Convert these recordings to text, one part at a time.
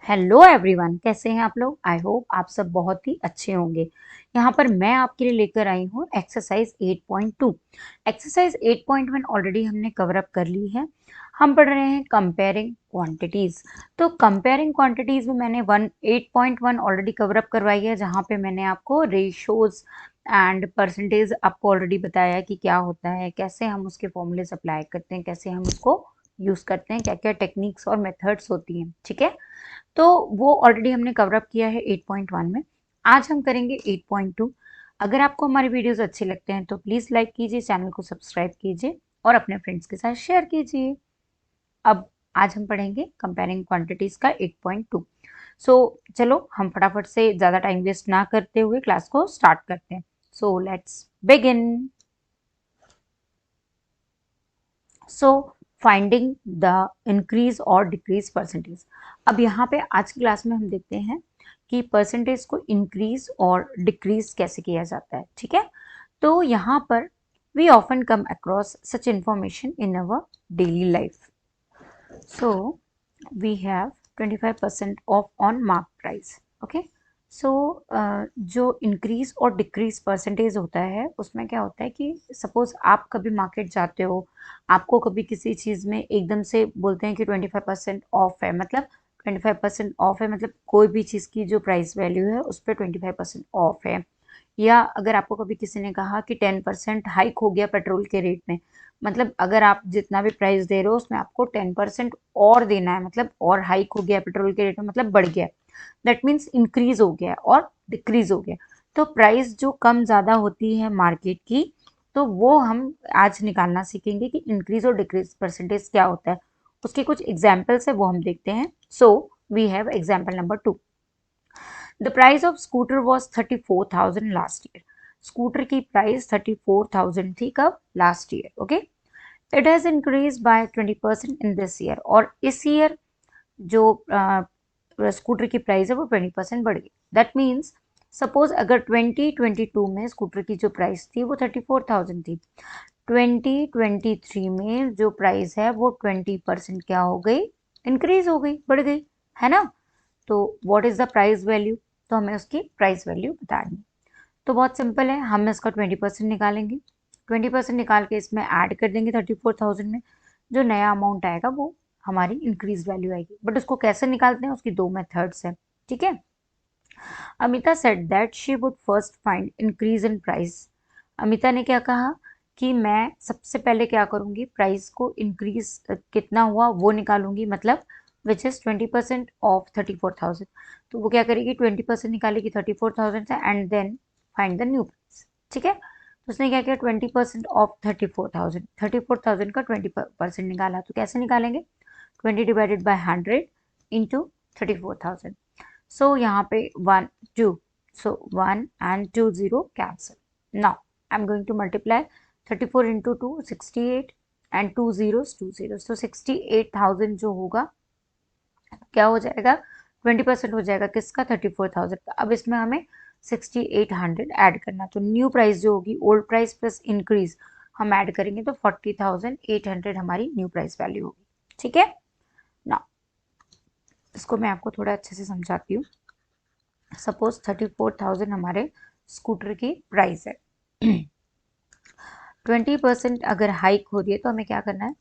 Hello everyone, कैसे हैं आप लोग। आई होप आप सब बहुत ही अच्छे होंगे। यहाँ पर मैं आपके लिए लेकर आई हूँ एक्सरसाइज 8.2। एक्सरसाइज 8.1 ऑलरेडी हमने कवर अप कर ली है। हम पढ़ रहे हैं कंपेयरिंग क्वांटिटीज। तो कंपेयरिंग क्वांटिटीज में मैंने 8.1 ऑलरेडी कवर अप करवाई है, जहाँ पे मैंने आपको रेशोज एंड परसेंटेज आपको ऑलरेडी बताया कि क्या होता है, कैसे हम उसके फॉर्मूलेज अप्लाई करते हैं, कैसे हम उसको यूज करते हैं, क्या क्या टेक्निक्स और मेथड्स होती हैं। ठीक है, तो वो ऑलरेडी हमने कवर अप किया है 8.1 में। आज हम करेंगे 8.2। अगर आपको हमारे वीडियोस अच्छे लगते हैं तो प्लीज़ लाइक कीजिए, चैनल को सब्सक्राइब कीजिए और अपने फ्रेंड्स के साथ शेयर कीजिए। अब आज हम पढ़ेंगे कंपेयरिंग क्वांटिटीज का 8.2। सो चलो हम फटाफट से ज़्यादा टाइम वेस्ट ना करते हुए क्लास को स्टार्ट करते हैं। So let's begin. So finding the increase और डिक्रीज परसेंटेज। अब यहाँ पे आज की क्लास में हम देखते हैं कि परसेंटेज को इंक्रीज और डिक्रीज कैसे किया जाता है। ठीक है, तो यहाँ पर we often come across such information in our daily life. So we have 25% off on mark price. Okay, so जो इंक्रीज और डिक्रीज परसेंटेज होता है उसमें क्या होता है कि सपोज आप कभी मार्केट जाते हो, आपको कभी किसी चीज़ में एकदम से बोलते हैं कि 25% ऑफ है, मतलब 25% ऑफ है, मतलब कोई भी चीज़ की जो प्राइस वैल्यू है उस पर 25% ऑफ है। या अगर आपको कभी किसी ने कहा कि 10% हाइक हो गया पेट्रोल के रेट में, मतलब अगर आप जितना भी प्राइस दे रहे हो उसमें आपको 10% और देना है, मतलब और हाइक हो गया पेट्रोल के रेट में, मतलब बढ़ गया, दैट मीन्स इंक्रीज हो गया और डिक्रीज हो गया। तो प्राइस जो कम ज़्यादा होती है मार्केट की, तो वो हम आज निकालना सीखेंगे कि इंक्रीज और डिक्रीज परसेंटेज क्या होता है। उसके कुछ एग्जाम्पल्स है वो हम देखते हैं। So we have example number 2। The price of scooter was 34,000 last year. Scooter की प्राइस 34,000 थी कब? Last year. Okay, it has increase by 20% in this year. और इस ईयर जो स्कूटर की प्राइस है वो 20% बढ़ गई। दैट मीन्स सपोज अगर 2022 में स्कूटर की जो प्राइस थी वो 34,000 थी, 2023 में जो प्राइस है वो 20% क्या हो गई? इंक्रीज हो गई, बढ़ गई, है ना। तो what is the price value? तो हमें उसकी प्राइस वैल्यू बतानी। तो बहुत सिंपल है, हम इसका 20% निकालेंगे। 20% निकाल के इसमें ऐड कर देंगे 34,000 में। जो नया अमाउंट आएगा वो हमारी इंक्रीज वैल्यू आएगी। बट उसको कैसे निकालते हैं, उसकी दो मेथड्स हैं। ठीक है, Amita said that she would first find increase in price. Amita ने क्या कहा कि मैं सबसे पहले क्या करूंगी, प्राइस को इंक्रीज कितना हुआ वो निकालूंगी, मतलब विच इज 20% ऑफ 34,000। तो वो क्या करेगी, 20% निकालेगी 34,000 से and then find the new price. ठीक है, तो उसने क्या किया, 20% ऑफ 34,000, 34,000 का 20% निकाला। तो कैसे निकालेंगे, 20 डिवाइडेड बाई 100 इंटू 34,000। सो यहाँ पे 1 2, so 1 and 2 0 cancel. Now I'm going to multiply 34 into 2 68 and 2 zeros 2 zeros, so 68,000 जो होगा क्या हो जाएगा, 20% हो जाएगा किसका, 34,000 का। अब इसमें हमें 6800 ऐड करना, तो न्यू प्राइस जो होगी, ओल्ड प्राइस प्लस इंक्रीज हम ऐड करेंगे तो 40,800 हमारी न्यू प्राइस वैल्यू होगी। ठीक है ना, इसको मैं आपको थोड़ा अच्छे से समझाती हूँ। सपोज 34,000 हमारे स्कूटर की प्राइस है। 20% अगर हाइक हो रही है तो हमें क्या करना है,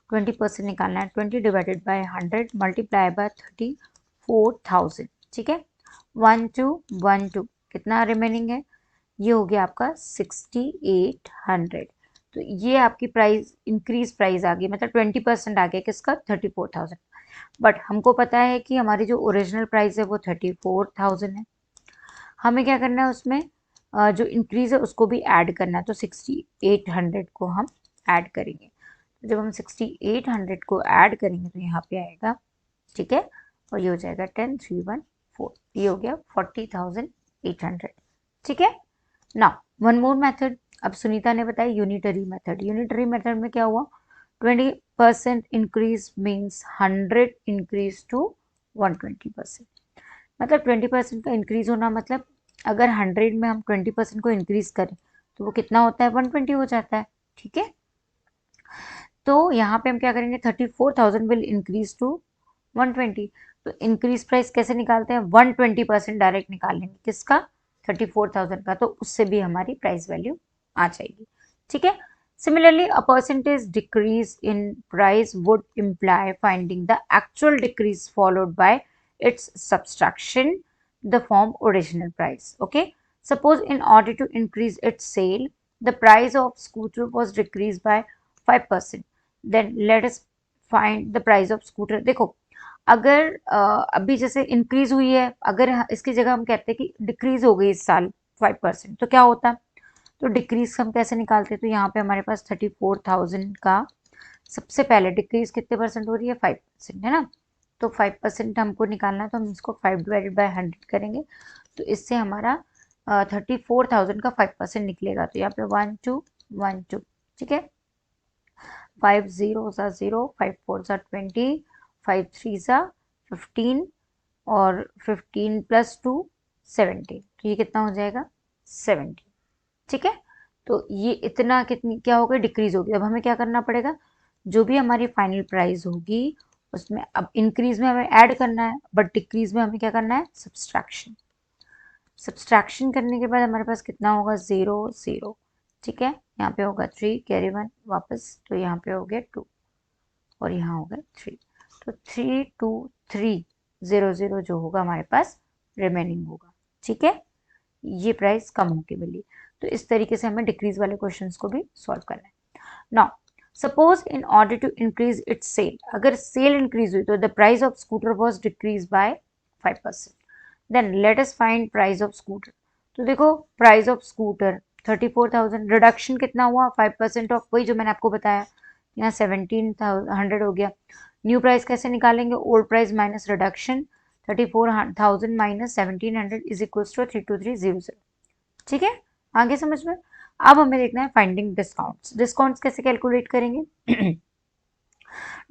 20% निकालना है। 20 डिवाइडेड बाय 100 मल्टीप्लाई बाय 34,000। ठीक है, 1212 कितना रिमेनिंग है, ये हो गया आपका 6800। तो ये आपकी प्राइस इंक्रीज प्राइस आ गई, मतलब 20% आ गया किसका, 34,000। बट हमको पता है कि हमारी जो ओरिजिनल प्राइस है वो 34,000 है। हमें क्या करना है उसमें जो इंक्रीज है उसको भी ऐड करना है, तो 6800 को हम ऐड करेंगे। तो जब हम 6800 को ऐड करेंगे तो यहाँ पे आएगा, ठीक है, और ये हो जाएगा 10314, ये हो गया 40,800। ठीक है ना, वन मोर मेथड। अब सुनीता ने बताया यूनिटरी मेथड। यूनिटरी मेथड में क्या हुआ, 20% इंक्रीज मीन्स 100 इंक्रीज टू 120%। मतलब 20% का इंक्रीज होना, मतलब अगर 100 में हम 20% को इंक्रीज करें तो वो कितना होता है, 120 हो जाता है। ठीक है, तो यहाँ पे हम क्या करेंगे, 34,000 विल इंक्रीज टू 120। तो इंक्रीज प्राइस कैसे निकालते हैं, 120% डायरेक्ट निकाल लेंगे, किसका, 34,000 का, तो उससे भी हमारी प्राइस वैल्यू आ जाएगी। ठीक है। Similarly, a percentage decrease in price would imply finding the actual decrease followed by its subtraction, the form original price. Okay. Suppose in order to increase its sale, the price of scooter was decreased by 5%. Then let us find the price of scooter. देखो, अगर अभी जैसे increase हुई है, अगर इसकी जगह हम कहते हैं कि डिक्रीज हो गई इस साल 5%, तो क्या होता, तो डिक्रीज हम कैसे निकालते हैं, तो यहाँ पे हमारे पास 34,000 का सबसे पहले डिक्रीज कितने परसेंट हो रही है, 5% है ना, तो 5% हमको निकालना है, तो हम इसको 5/100 करेंगे, तो इससे हमारा 34,000 का 5% निकलेगा, तो यहाँ पे 1212, ठीक है, 5 0 सा 0, 5 4 सा 20, 5 3 सा 15 और 15 + 2 17, तो ये कितना हो जाएगा, 70। ठीक है। तो ये इतना कितनी क्या हो गया, डिक्रीज होगी। अब हमें क्या करना पड़ेगा, जो भी हमारी फाइनल प्राइस होगी उसमें अब इंक्रीज में हमें ऐड करना है, बट डिक्रीज में हमें क्या करना है, सब्सट्रैक्शन। सब्सट्रैक्शन करने के बाद हमारे पास कितना होगा, 0 0, ठीक है, यहाँ पे होगा 3, कैरी 1 वापस, तो यहाँ पे हो गया 2 और यहाँ हो गया 3, तो 3 2 3 0 0 जो होगा हमारे पास रिमेनिंग होगा। ठीक है, ये प्राइस कम होके मिली। तो इस तरीके से हमें डिक्रीज वाले क्वेश्चंस को भी सॉल्व करना है। Now suppose in order to increase its sale, अगर सेल इंक्रीज हुई तो the price of scooter was decrease by 5%। Then let us find price of scooter. तो देखो प्राइस ऑफ स्कूटर 34,000, रिडक्शन कितना हुआ, 5% ऑफ, वही जो मैंने आपको बताया, यहाँ 17,100 हो गया। न्यू प्राइस कैसे निकालेंगे, old price minus reduction, 34,000 minus 1700 is equals to 32300। ठीक है, आगे समझ में। अब हमें देखना है फाइंडिंग डिस्काउंट्स। डिस्काउंट्स कैसे कैलकुलेट करेंगे,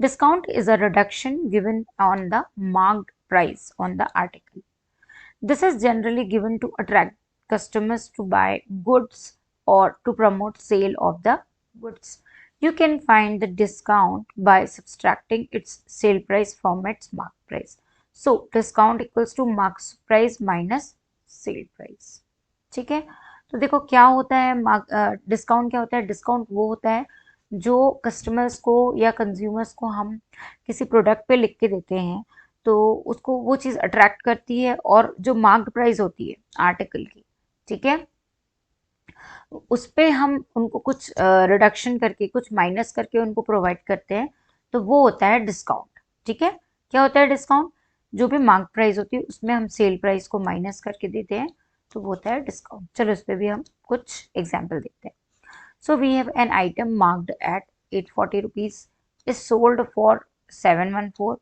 discount is a reduction given on the marked price on the article. This is generally given to attract customers to buy goods or to promote sale of the goods. You can find the discount by subtracting its sale price from its mark price. So discount equals to mark price minus sale price. ठीक है, तो देखो क्या होता है, discount क्या होता है, डिस्काउंट वो होता है जो कस्टमर्स को या कंज्यूमर्स को हम किसी प्रोडक्ट पे लिख के देते हैं, तो उसको वो चीज़ अट्रैक्ट करती है, और जो मार्क्ड प्राइस होती है आर्टिकल की, ठीक है, उस पे हम उनको कुछ रिडक्शन करके, कुछ माइनस करके उनको प्रोवाइड करते हैं, तो वो होता है डिस्काउंट। ठीक है, क्या होता है डिस्काउंट, जो भी मार्क प्राइस होती है उसमें हम सेल प्राइस को माइनस करके देते हैं, तो वो होता है डिस्काउंट। चलो इस पे भी हम कुछ एग्जाम्पल देखते हैं। So we have an item marked at 840 rupees is sold for 714।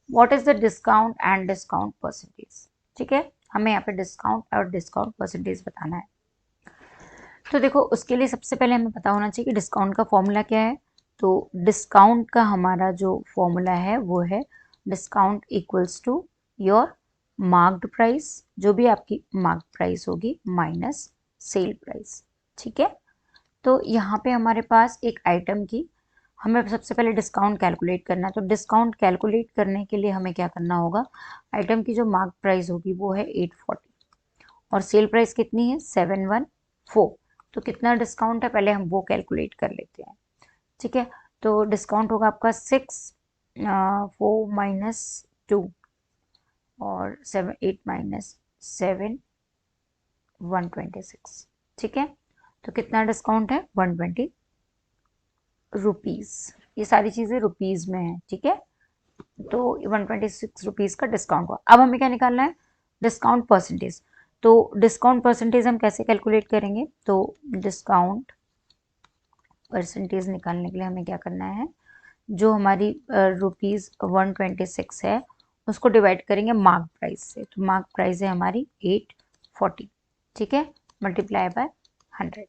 What is the discount and discount percentage. ठीक है, हमें यहाँ पे डिस्काउंट और डिस्काउंट परसेंटेज बताना है। तो देखो उसके लिए सबसे पहले हमें पता होना चाहिए कि डिस्काउंट का फॉर्मूला क्या है। तो डिस्काउंट का हमारा जो फॉर्मूला है वो है discount equals to your marked price, जो भी आपकी मार्क्ड प्राइस होगी, माइनस सेल प्राइस। ठीक है, तो यहाँ पे हमारे पास एक आइटम की हमें सबसे पहले डिस्काउंट कैलकुलेट करना है। तो डिस्काउंट कैलकुलेट करने के लिए हमें क्या करना होगा, आइटम की जो मार्क प्राइस होगी वो है 840 और सेल प्राइस कितनी है 714। तो कितना डिस्काउंट है पहले हम वो कैलकुलेट कर लेते हैं। ठीक है, तो डिस्काउंट होगा आपका 6 4 माइनस 2 और 7 8 माइनस 7 126। ठीक है, तो कितना डिस्काउंट है 120 रुपीज़। ये सारी चीज़ें रुपीज़ में है। ठीक है, तो 126 रुपीज़ का डिस्काउंट हुआ। अब हमें क्या निकालना है, डिस्काउंट परसेंटेज। तो डिस्काउंट परसेंटेज हम कैसे कैलकुलेट करेंगे, तो डिस्काउंट परसेंटेज निकालने के लिए हमें क्या करना है, जो हमारी रुपीज़ 126 है उसको डिवाइड करेंगे मार्क प्राइस से। तो मार्क प्राइस है हमारी 840। ठीक है, मल्टीप्लाई बाय 100,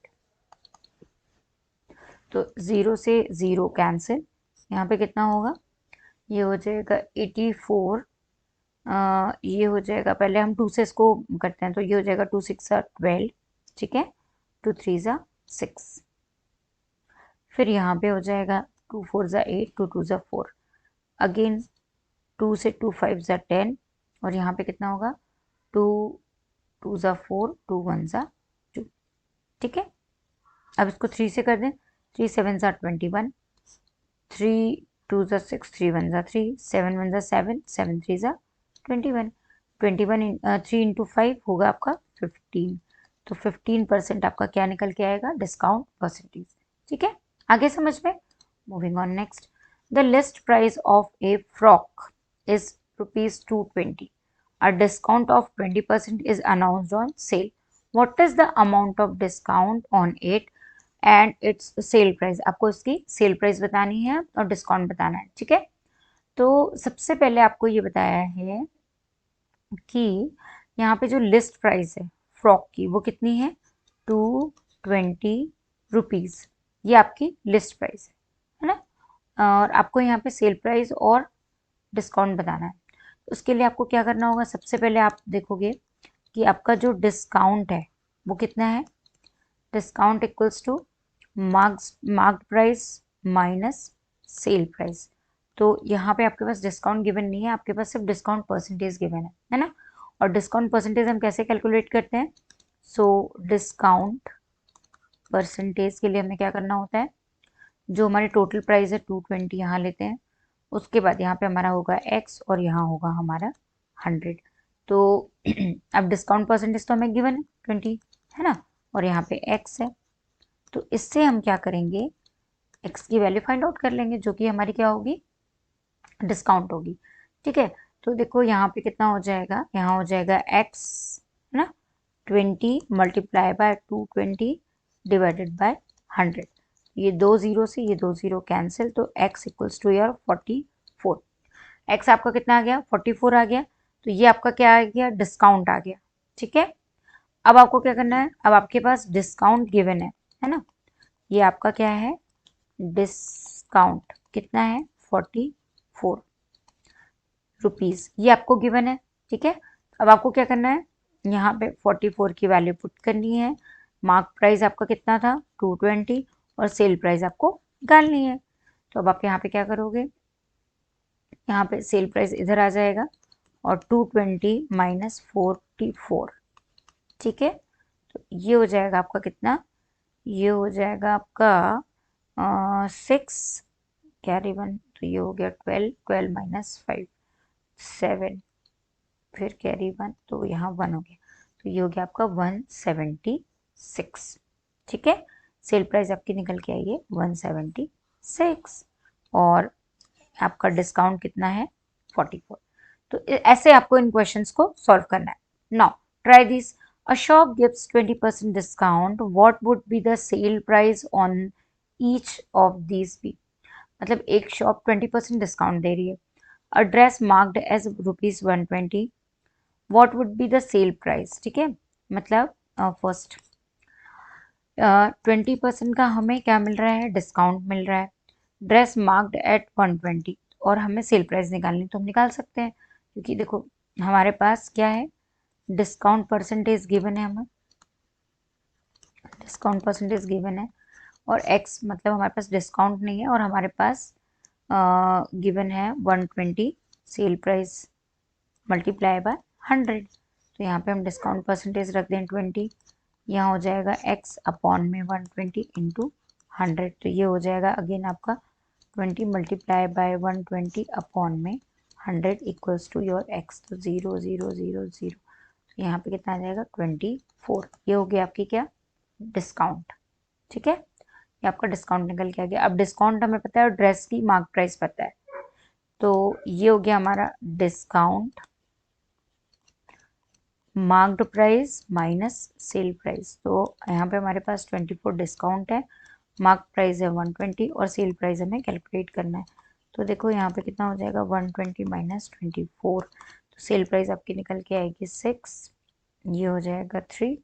तो 0 से 0 कैंसिल, यहाँ पे कितना होगा, ये हो जाएगा 84। ये हो जाएगा, पहले हम 2 से इसको करते हैं, तो ये हो जाएगा 2 6 12। ठीक है, 2 3 6, फिर यहाँ पे हो जाएगा 2 4 8, 2 2 4, अगेन 2 से 2 5 ज़ा 10 और यहाँ पे कितना होगा 2 2 ज़ा 4 2 1 ज़ा 2। ठीक है, अब इसको 3 से कर दें, 3 7 ज़ा 21, 3 2 ज़ा 6 3 1 ज़ा 3, 7 1 ज़ा 7 7 3 ज़ा 21, 3 इंटू 5 होगा आपका 15। तो 15% आपका क्या निकल के आएगा, डिस्काउंट परसेंटेज। ठीक है, आगे समझ में। Moving on next, the list price of A frock is ₹220. A discount of 20% is announced on sale. What is the amount of discount on it and its sale price? आपको इसकी sale price बतानी है और discount बताना है। ठीक है, तो सबसे पहले आपको ये बताया है कि यहाँ पे जो लिस्ट प्राइस है फ्रॉक की वो कितनी है, 220 रुपीज़। ये आपकी लिस्ट प्राइस है ना, और आपको यहाँ पे सेल प्राइस और डिस्काउंट बताना है। उसके लिए आपको क्या करना होगा, सबसे पहले आप देखोगे कि आपका जो डिस्काउंट है वो कितना है। Discount equals to marked price minus sale price. तो यहाँ पे आपके पास डिस्काउंट गिवन नहीं है, आपके पास सिर्फ डिस्काउंट परसेंटेज गिवन है ना। और डिस्काउंट परसेंटेज हम कैसे कैलकुलेट करते हैं, सो डिस्काउंट परसेंटेज के लिए हमें क्या करना होता है, जो हमारी टोटल प्राइस है 220 यहाँ लेते हैं, उसके बाद यहाँ पे हमारा होगा x और यहाँ होगा हमारा 100। तो अब डिस्काउंट परसेंटेज तो हमें गिवन है 20 है ना, और यहाँ पे x है, तो इससे हम क्या करेंगे, x की वैल्यू फाइंड आउट कर लेंगे जो कि हमारी क्या होगी, डिस्काउंट होगी। ठीक है, तो देखो यहाँ पे कितना हो जाएगा, यहाँ हो जाएगा x है ना 20 मल्टीप्लाई बाय 220 डिवाइडेड बाय 100। ये 2 जीरो से ये 2 जीरो कैंसिल, तो x equals to your 44। x आपका कितना आ गया, 44 आ गया। तो ये आपका क्या आ गया, डिस्काउंट आ गया। ठीक है, अब आपको क्या करना है, अब आपके पास डिस्काउंट गिवन है ना, ये आपका क्या है, डिस्काउंट कितना है 44 रुपीज़, ये आपको गिवन है। ठीक है, अब आपको क्या करना है, यहाँ पे 44 की वैल्यू पुट करनी है। मार्क प्राइस आपका कितना था 220 और सेल प्राइस आपको निकालनी है। तो अब आप यहाँ पे क्या करोगे, यहाँ पे सेल प्राइस इधर आ जाएगा और 220 माइनस 44। ठीक है, तो ये हो जाएगा आपका कितना, ये हो जाएगा आपका 6 कैरी 1, तो ये हो गया 12, 12 माइनस 5 7, फिर कैरी 1, तो यहाँ 1 हो गया, तो ये हो गया आपका 176। ठीक है, सेल प्राइस आपकी निकल के आई है 176 और आपका डिस्काउंट कितना है 44। तो ऐसे आपको इन क्वेश्चंस को सॉल्व करना है। Now try this, a shop gives 20% discount, what would be the sale price on each of these be. मतलब एक शॉप 20% डिस्काउंट दे रही है, a dress marked as ₹120, what would be the sale price. ठीक है, मतलब फर्स्ट 20% का हमें क्या मिल रहा है, डिस्काउंट मिल रहा है, ड्रेस मार्क्ड एट 120 और हमें सेल प्राइस निकालनी, तो हम निकाल सकते हैं क्योंकि देखो हमारे पास क्या है, डिस्काउंट परसेंटेज गिवन है, हमें डिस्काउंट परसेंटेज गिवन है और x मतलब हमारे पास डिस्काउंट नहीं है और हमारे पास गिवन है 120 सेल प्राइस मल्टीप्लाई बाय 100। तो यहाँ पे हम डिस्काउंट परसेंटेज रख दें 20, यहाँ हो जाएगा x अपॉन में 120 इंटू 100, तो ये हो जाएगा अगेन आपका 20 मल्टीप्लाई बाय 120 अपॉन में 100 इक्वल्स टू योर x, तो 0 0 0 0, तो यहाँ पे कितना आ जाएगा 24। ये हो गया आपकी क्या, डिस्काउंट। ठीक है, ये आपका डिस्काउंट निकल के आ गया। अब डिस्काउंट हमें पता है और ड्रेस की मार्क प्राइस पता है, तो ये हो गया हमारा discount marked price minus sale price. तो यहाँ पे हमारे पास 24 डिस्काउंट है, मार्क प्राइस है 120 और सेल प्राइस हमें कैलकुलेट करना है। तो देखो यहाँ पे कितना हो जाएगा 120 माइनस 24, तो सेल प्राइस आपकी निकल के आएगी 6, ये हो जाएगा 3,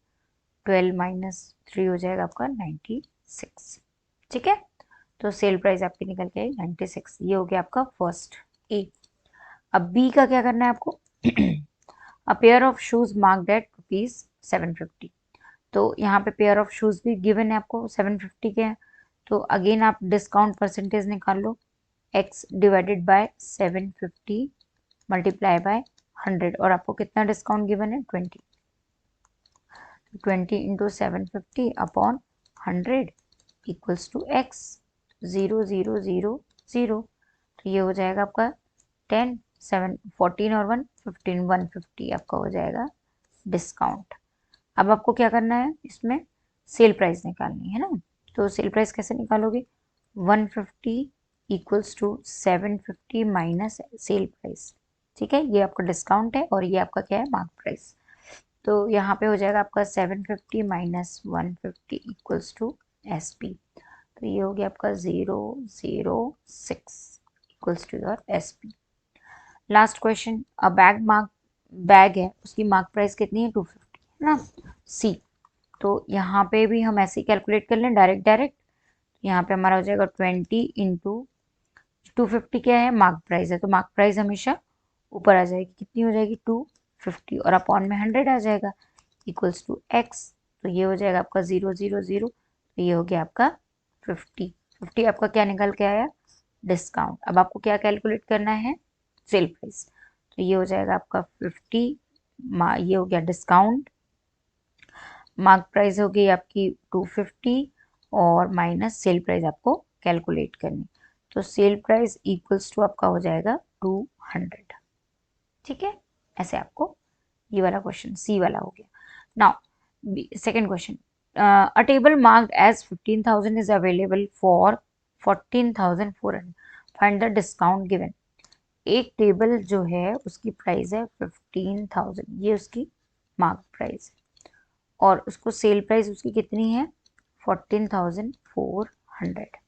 12 माइनस 3 हो जाएगा आपका 96। ठीक है, तो सेल प्राइस आपकी निकल के आई 96। ये हो गया आपका फर्स्ट ए। अब बी का क्या करना है आपको, a pair of shoes marked at ₹750। तो यहाँ पे पेयर ऑफ शूज भी गिवन है आपको 750 के हैं, तो अगेन आप डिस्काउंट परसेंटेज निकाल लो, x divided by 750 multiply by 100 और आपको कितना डिस्काउंट गिवन है 20। 20 into 750 upon 100 equals to x 0 0 0 0। तो ये हो जाएगा आपका 10 7 14 और 1 15 150 आपका हो जाएगा डिस्काउंट। अब आपको क्या करना है, इसमें सेल प्राइस निकालनी है ना। तो सेल प्राइस कैसे निकालोगे, 150 equals to 750 minus sale price. ठीक है, ये आपका डिस्काउंट है और ये आपका क्या है, मार्क प्राइस। तो यहाँ पे हो जाएगा आपका 750 माइनस 150 इक्वल्स टू SP। तो ये हो गया आपका 006 equals to your SP। Last question, a bag है, उसकी मार्क प्राइस कितनी है 250 है ना, C। तो यहाँ पे भी हम ऐसे ही कैलकुलेट कर लें डायरेक्ट। यहाँ पे हमारा हो जाएगा 20 इंटू 250 क्या है, मार्क प्राइस है, तो मार्क प्राइस हमेशा ऊपर आ जाएगी, कितनी हो जाएगी 250 और अपॉन में 100 आ जाएगा इक्वल्स टू x। तो ये हो जाएगा आपका 0 0 0। तो ये हो गया आपका 50 आपका क्या निकल के आया, डिस्काउंट। अब आपको क्या कैलकुलेट करना है, सेल प्राइस। तो ये हो जाएगा आपका 50, ये हो गया डिस्काउंट, मार्क प्राइस हो गई आपकी 250 और माइनस सेल प्राइस आपको कैलकुलेट करनी। तो सेल प्राइस इक्वल्स टू आपका हो जाएगा 200। ठीक है, ऐसे आपको ये वाला क्वेश्चन C वाला हो गया। Now second question, a table marked as 15,000 is available for 14,400, find the discount given। एक टेबल जो है उसकी प्राइस है 15,000, ये उसकी मार्क प्राइस है और उसको सेल प्राइस उसकी कितनी है 14,400।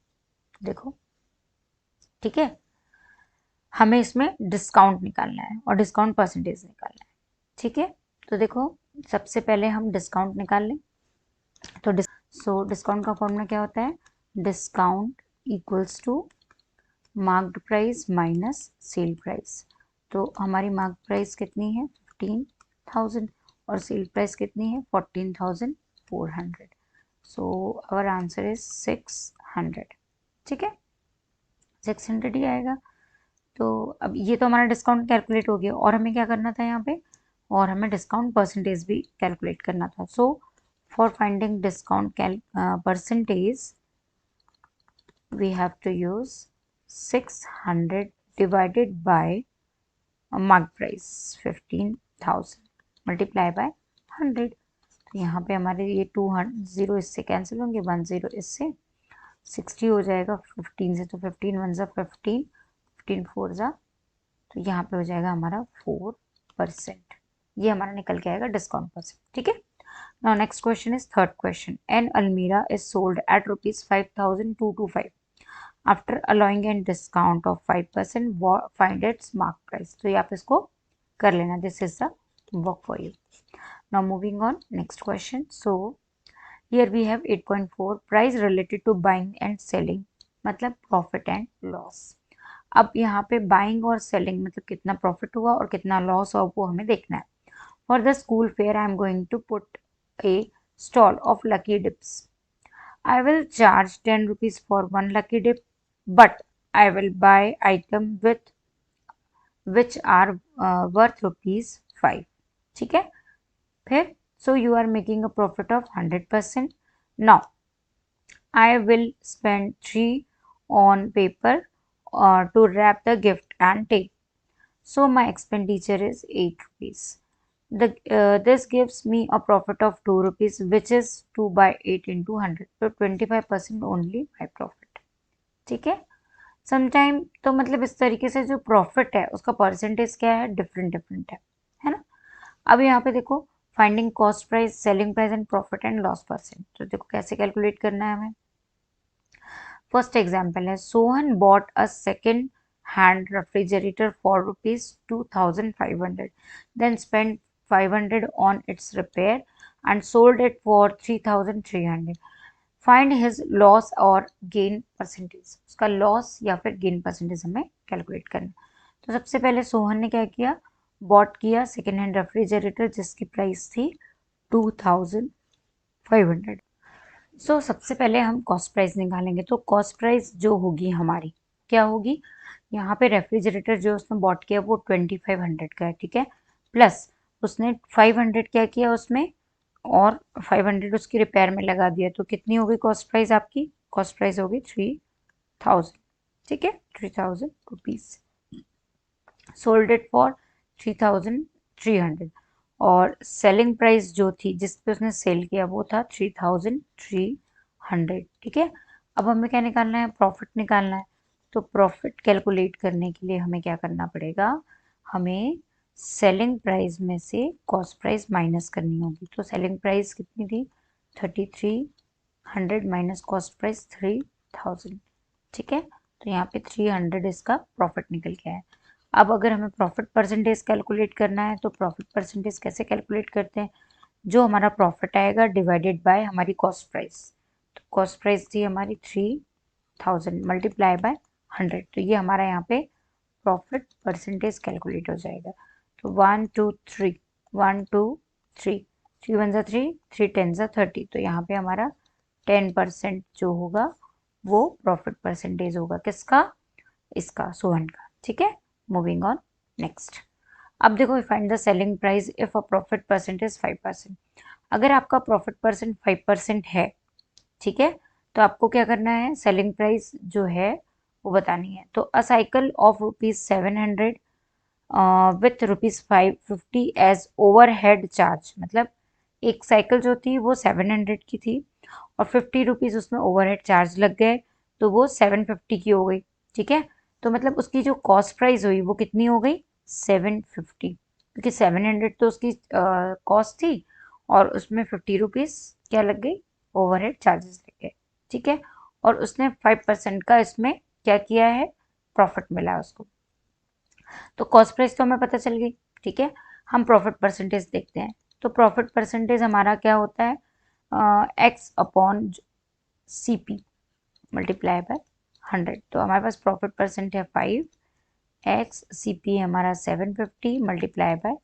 देखो, ठीक है, हमें इसमें डिस्काउंट निकालना है और डिस्काउंट परसेंटेज निकालना है। ठीक है, तो देखो सबसे पहले हम डिस्काउंट निकाल लें। तो डिस्काउंट का फॉर्मूला क्या होता है, discount equals to marked price minus sale price. तो हमारी मार्क प्राइस कितनी है 15,000 और सेल प्राइस कितनी है 14,400। So our answer is 600। ठीक है, 600 ही आएगा। तो अब ये तो हमारा डिस्काउंट कैलकुलेट हो गया और हमें क्या करना था यहाँ पे, और हमें डिस्काउंट परसेंटेज भी कैलकुलेट करना था। So for finding discount percentage we have to use 600 divided by mark price 15,000 multiply by 100। तो यहाँ पे हमारे ये 200 0 इससे कैंसिल होंगे, 1 0 इससे 60 हो जाएगा 15 से, तो 15 1 ज़ा 15 15 4 ज़ा, तो यहाँ पे हो जाएगा हमारा 4%। ये हमारा निकल के आएगा डिस्काउंट परसेंट। ठीक है, now next question is third question, an almirah is sold at ₹5,225 after allowing an discount of 5%, find its mark price. तो ये आप इसको कर लेना, this is the work for you. Now moving on next question. So here we have 8.4 price related to buying and selling, मतलब profit and loss. अब यहाँ पे बाइंग और सेलिंग मतलब कितना प्रॉफिट हुआ और कितना लॉस हुआ वो हमें देखना है। For the school fair I am going to put a stall of lucky dips. I will charge 10 rupees for one lucky dip, but I will buy item with which are worth ₹5। ठीक है, फिर so you are making a profit of 100%. Now I will spend 3 on paper to wrap the gift and take. So my expenditure is 8 rupees. This gives me a profit of 2 rupees, which is 2 by 8 into 100. So 25% only my profit। ठीक है, sometime तो मतलब इस तरीके से जो profit है उसका परसेंटेज क्या है, डिफरेंट है ना। अब यहाँ पे देखो, finding cost price, selling price and profit and loss percent. तो देखो कैसे कैलकुलेट करना है हमें। फर्स्ट एग्जाम्पल है, Sohan bought a second hand refrigerator for ₹2,500, then spent 500 on its repair and sold it for 3,300. Find his loss और gain percentage। उसका loss या फिर गेन परसेंटेज हमें कैलकुलेट करना। तो सबसे पहले सोहन ने क्या किया, बॉट किया सेकेंड हैंड रेफ्रिजरेटर जिसकी प्राइस थी 2,500। सो सबसे पहले हम कॉस्ट प्राइस निकालेंगे। तो कॉस्ट प्राइस जो होगी हमारी क्या होगी, यहाँ पे रेफ्रिजरेटर जो उसने बॉट किया वो 2500 का है, ठीक है, प्लस उसने 500 क्या किया उसमें, और 500 उसकी रिपेयर में लगा दिया, तो कितनी होगी कॉस्ट प्राइस आपकी, कॉस्ट प्राइस होगी 3000, ठीक है, 3000 रुपीज, सोल्ड इट फॉर 3300, और सेलिंग प्राइस जो थी जिस पे उसने सेल किया वो था 3300, ठीक है। अब हमें क्या निकालना है, प्रॉफिट निकालना है। तो प्रॉफिट कैलकुलेट करने के लिए हमें क्या करना पड़ेगा, हमें सेलिंग प्राइस में से कॉस्ट प्राइस माइनस करनी होगी। तो सेलिंग प्राइस कितनी थी, 3300 माइनस कॉस्ट प्राइस 3000, ठीक है। तो यहाँ पे 300 इसका प्रॉफिट निकल के आया। अब अगर हमें प्रॉफिट परसेंटेज कैलकुलेट करना है तो प्रॉफिट परसेंटेज कैसे कैलकुलेट करते हैं, जो हमारा प्रॉफिट आएगा डिवाइडेड बाय हमारी कॉस्ट प्राइस। तो कॉस्ट प्राइस थी हमारी 3000 मल्टीप्लाई बाय 100, तो ये हमारा यहाँ पे प्रॉफिट परसेंटेज कैलकुलेट हो जाएगा। तो 1 2 3 1 2 3 3 1 जा 3 3 10 जा 30, तो यहाँ पे हमारा 10% जो होगा वो प्रॉफिट परसेंटेज होगा, किसका, इसका, सोहन का, ठीक है। Moving on next. अब देखो, find the selling price if a profit percentage 5%। अगर आपका प्रॉफिट परसेंट 5% है, ठीक है, तो आपको क्या करना है, सेलिंग प्राइस जो है वो बतानी है। तो a cycle of ₹700 with ₹550 as overhead charge, मतलब एक साइकिल जो थी वो 700 की थी और 50 रुपीज़ उसमें ओवरहेड चार्ज लग गए, तो वो 750 की हो गई, ठीक है। तो मतलब उसकी जो कॉस्ट प्राइस हुई वो कितनी हो गई, 750, क्योंकि 700 तो उसकी कॉस्ट थी और उसमें 50 रुपीज़ क्या लग गई, ओवरहेड चार्जेस लग गए, ठीक है। और उसने 5% का इसमें क्या किया है, प्रॉफिट मिला है उसको। तो कॉस्ट प्राइस तो हमें पता चल गई, ठीक है। हम प्रॉफिट परसेंटेज देखते हैं। तो प्रॉफिट परसेंटेज हमारा क्या होता है, x upon C P multiply by 100। तो हमारे पास प्रॉफिट परसेंट है 5, एक्स सी पी हमारा 750 मल्टीप्लाई बाय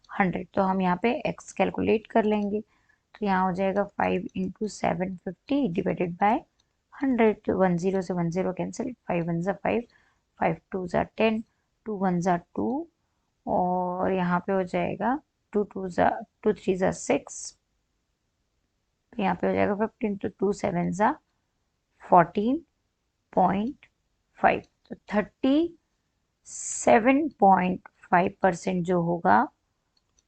100। तो हम यहाँ पे एक्स कैलकुलेट कर लेंगे, तो यहाँ हो जाएगा 5 इंटू 750 डिवाइडेड बाय 100। तो 10 से 10 कैंसिल, 5 1 जा 5, 5 2 जा 10, 2 1 जा 2, और यहाँ पे हो जाएगा 2 2 जा 2 3 जा 6, तो यहाँ पे हो जाएगा 15, तो 2 7 जा 14.5। तो 37.5% जो होगा,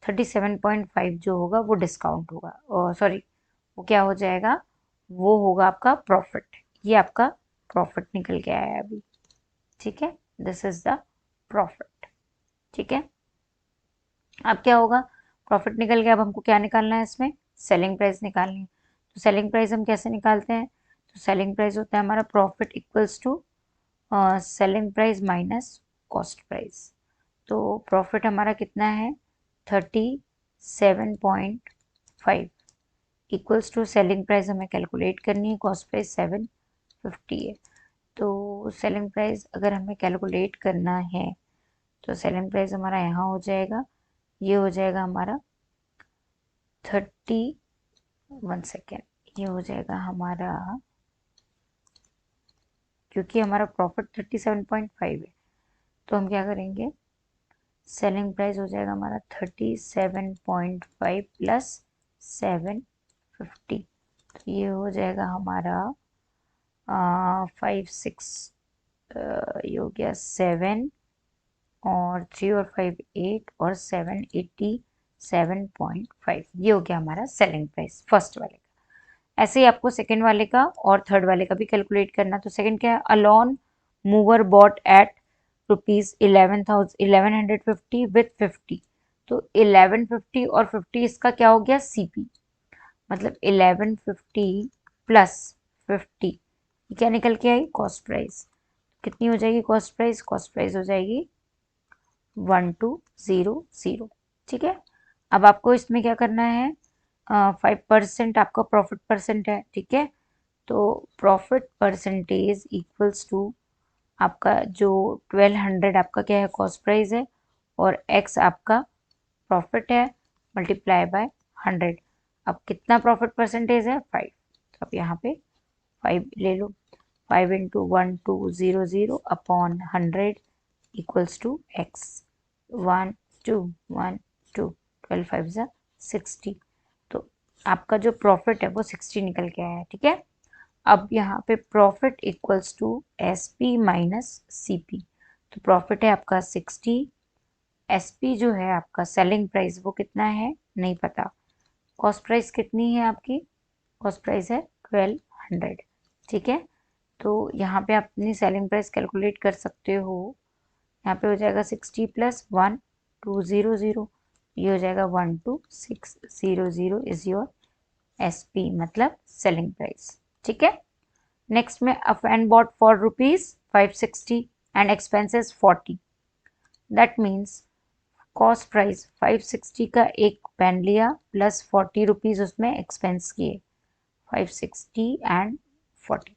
37.5 जो होगा वो डिस्काउंट होगा, सॉरी, वो क्या हो जाएगा, वो होगा आपका प्रॉफिट। ये आपका प्रॉफिट निकल के आया है अभी, ठीक है, दिस इज द प्रॉफिट, ठीक है। अब क्या होगा, प्रॉफिट निकल गया, अब हमको क्या निकालना है, इसमें सेलिंग प्राइस निकालनी है। तो सेलिंग प्राइस हम कैसे निकालते हैं, तो सेलिंग प्राइस होता है हमारा profit equals to selling price minus cost price. तो प्रॉफिट हमारा कितना है, 37.5 इक्वल्स टू सेलिंग प्राइस हमें कैलकुलेट करनी है, कॉस्ट प्राइस 750 है। तो सेलिंग प्राइस अगर हमें कैलकुलेट करना है तो सेलिंग प्राइस हमारा यहाँ हो जाएगा, ये हो जाएगा हमारा 1 सेकेंड, ये हो जाएगा हमारा, क्योंकि हमारा प्रॉफिट 37.5 है, तो हम क्या करेंगे, सेलिंग प्राइस हो जाएगा हमारा 37.5 प्लस 750, तो ये हो जाएगा हमारा 5 6, ये हो गया 7, और 3 और 5 8, और 7 87.5, ये हो गया हमारा सेलिंग प्राइस फर्स्ट वाले का। ऐसे ही आपको सेकंड वाले का और थर्ड वाले का भी कैलकुलेट करना। तो सेकंड क्या है, a lawn mower bought at ₹11,150 with 50। तो 1150 और 50 इसका क्या हो गया, सीपी, मतलब 1150 प्लस 50, क्या निकल के आई, कॉस्ट प्राइस। कितनी हो जाएगी कॉस्ट प्राइस, कॉस्ट प्राइस हो जाएगी 1200, ठीक है। अब आपको इसमें क्या करना है, 5% आपका प्रॉफिट परसेंट है, ठीक है। तो प्रॉफिट परसेंटेज इक्वल्स टू आपका जो 1200 आपका क्या है, कॉस्ट प्राइस है, और एक्स आपका प्रॉफिट है, मल्टीप्लाई बाय 100। अब कितना प्रॉफिट परसेंटेज है, 5, तो आप यहाँ पे 5 ले लो, 5 into 1200 upon 100, equals to x, 1 2 1 2, 12 5 ज़ा 60। तो आपका जो प्रॉफिट है वो 60 निकल के आया है, ठीक है। अब यहाँ पे profit equals to S P minus C P. तो प्रॉफिट है आपका 60, एस पी जो है आपका सेलिंग प्राइस वो कितना है नहीं पता, कॉस्ट प्राइस कितनी है आपकी, कॉस्ट प्राइस है 1200, ठीक है। तो यहाँ पे आप अपनी सेलिंग प्राइस कैलकुलेट कर सकते हो। यहाँ पे हो जाएगा 60 प्लस 1200, ये हो जाएगा 12600 इज योर एस पी, मतलब सेलिंग प्राइस, ठीक है। नेक्स्ट में a fan bought for ₹560 and expenses 40, that means cost price 560 का एक पेन लिया प्लस 40 रुपीज़ उसमें एक्सपेंस किए, 560 एंड 40।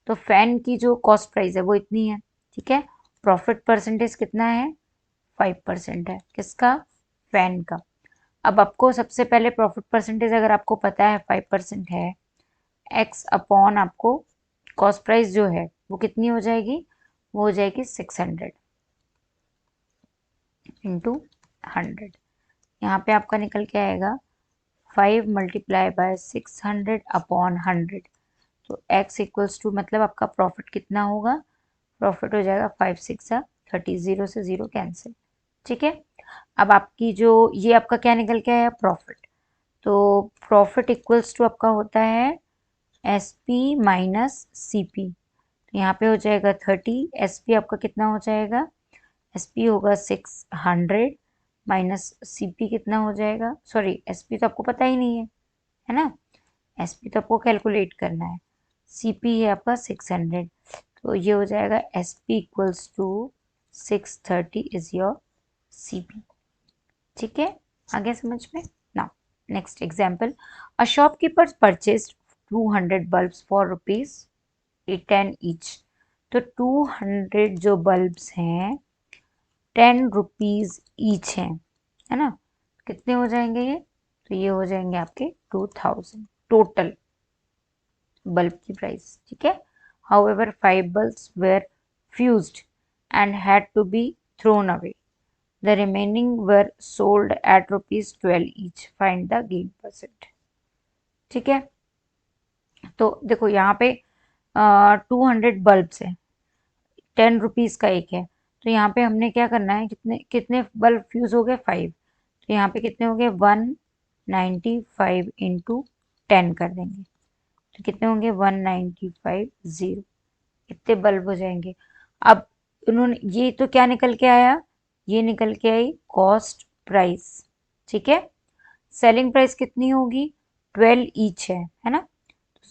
तो फैन की जो कॉस्ट प्राइस है वो इतनी है, ठीक है। प्रॉफिट परसेंटेज कितना है, 5% है, किसका, फैन का। अब आपको सबसे पहले प्रॉफिट परसेंटेज अगर आपको पता है 5% है, एक्स अपॉन आपको कॉस्ट प्राइस जो है वो कितनी हो जाएगी, वो हो जाएगी 600 इंटू 100। यहाँ पे आपका निकल के आएगा 5 मल्टीप्लाई बाय 600 अपॉन 100। तो x इक्वल्स टू मतलब आपका प्रॉफिट कितना होगा, प्रॉफिट हो जाएगा 5 6 30, 0 से 0 कैंसिल, ठीक है। अब आपकी जो ये आपका क्या निकल के आया प्रॉफिट, तो प्रॉफिट इक्वल्स टू आपका होता है S P minus C P. तो यहाँ पे हो जाएगा 30, एस पी आपका कितना हो जाएगा, एस पी होगा 600 माइनस सी पी कितना हो जाएगा, सॉरी एस पी तो आपको पता ही नहीं है ना, एस पी तो आपको कैलकुलेट करना है, सी पी है आपका 600। तो ये हो जाएगा S P equals to 630 is your C P, ठीक है। आगे समझ में now. Next example, a shopkeeper purchase 200 bulbs for ₹10 each. तो 200 जो बल्ब्स हैं 10 रुपीज ईच हैं, है ना। कितने हो जाएंगे ये, तो ये हो जाएंगे आपके 2000 टोटल बल्ब की प्राइस, ठीक है। However 5 bulbs were fused and had to be thrown away, the remaining were sold at ₹12 each, find the gain percent, ठीक है। तो देखो यहाँ पे 200 बल्ब्स है, 10 रुपीज़ का एक है। तो यहाँ पे हमने क्या करना है, कितने कितने बल्ब फ्यूज हो गए, 5। तो यहाँ पे कितने हो गए, 195 इंटू 10 कर देंगे, तो कितने होंगे 195 0, इतने बल्ब हो जाएंगे। अब उन्होंने ये तो क्या निकल के आया, ये निकल के आई कॉस्ट प्राइस, ठीक है। सेलिंग प्राइस कितनी होगी, 12 ईच है ना।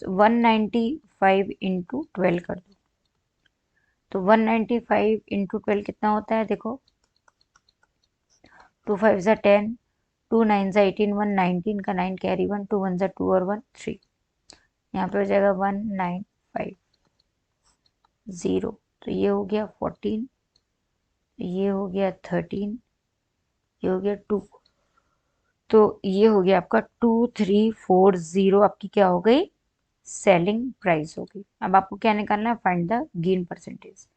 195 इंटू 12 कर दो, तो 195 इंटू 12 कितना होता है, देखो 2 5 ज़ा 10, 2 9 ज़ा 18, 1 19 का 9 कैरी 1, 2 1 ज़ा 2 और 1 3, यहाँ पे हो जाएगा 195 0। तो ये हो गया 14, ये हो गया 13, ये हो गया 2, तो ये हो गया आपका 2340, आपकी क्या हो गई, सेलिंग प्राइस होगी। अब आपको क्या निकालना है, फाइंड द गेन परसेंटेज।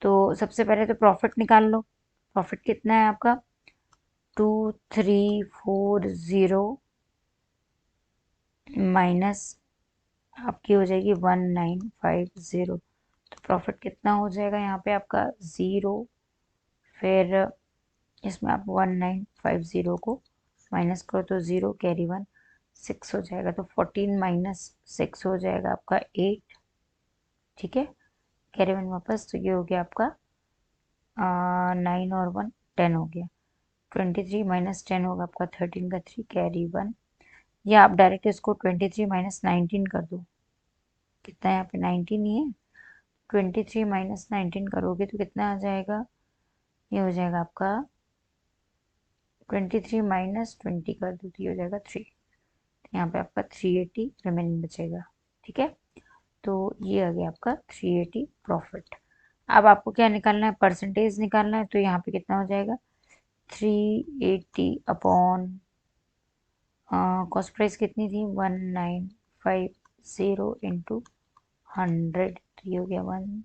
तो सबसे पहले तो प्रॉफिट निकाल लो, प्रॉफिट कितना है आपका 2340 माइनस आपकी हो जाएगी 1950, तो प्रॉफिट कितना हो जाएगा यहाँ पे आपका 0, फिर इसमें आप 1950 को माइनस करो तो 0 कैरी 1 6 हो जाएगा, तो 14 माइनस 6 हो जाएगा आपका 8, ठीक है। कैरी 1 वापस, तो ये हो गया आपका 9 और 1 10 हो गया, 23 माइनस 10 होगा आपका 13 का 3 कैरी 1, या आप डायरेक्ट इसको 23 माइनस 19 कर दो, कितना है यहाँ पे 19 ही है, 23 माइनस 19 करोगे तो कितना आ जाएगा, ये हो जाएगा आपका 23 माइनस 20 कर दो तो ये हो जाएगा 3, यहाँ पे आपका 380 रिमेनिंग बचेगा, ठीक है। तो ये आ गया आपका 380 प्रॉफिट। अब आपको क्या निकालना है, परसेंटेज निकालना है, तो यहाँ पे कितना हो जाएगा 380 अपॉन कॉस्ट प्राइस कितनी थी 1950 इंटू 100, तो ये हो गया 1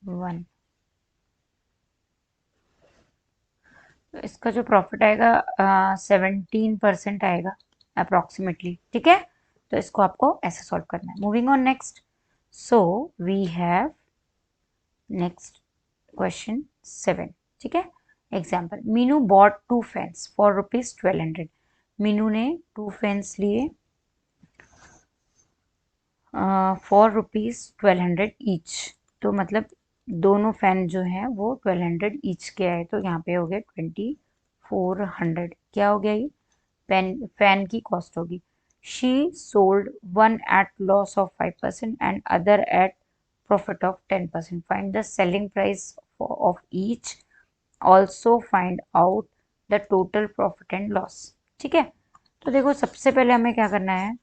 1, तो इसका जो प्रॉफिट आएगा 17% आएगा अप्रोक्सीमेटली, ठीक है। तो इसको आपको ऐसे सॉल्व करना है। Moving on next, so we have next question 7, ठीक है। Example, Meenu bought 2 fans for ₹1200। Meenu ने 2 फैंस लिए फॉर ₹1200 ईच। तो मतलब दोनों फैन जो हैं वो 1200 ईच के आए, तो यहाँ पे हो गया 2400। क्या हो गया, ये फैन की कॉस्ट होगी। She sold one at loss of 5% and other at profit of 10%। Find the selling price of each, also find out the total profit and loss, ठीक है। तो देखो सबसे पहले हमें क्या करना है,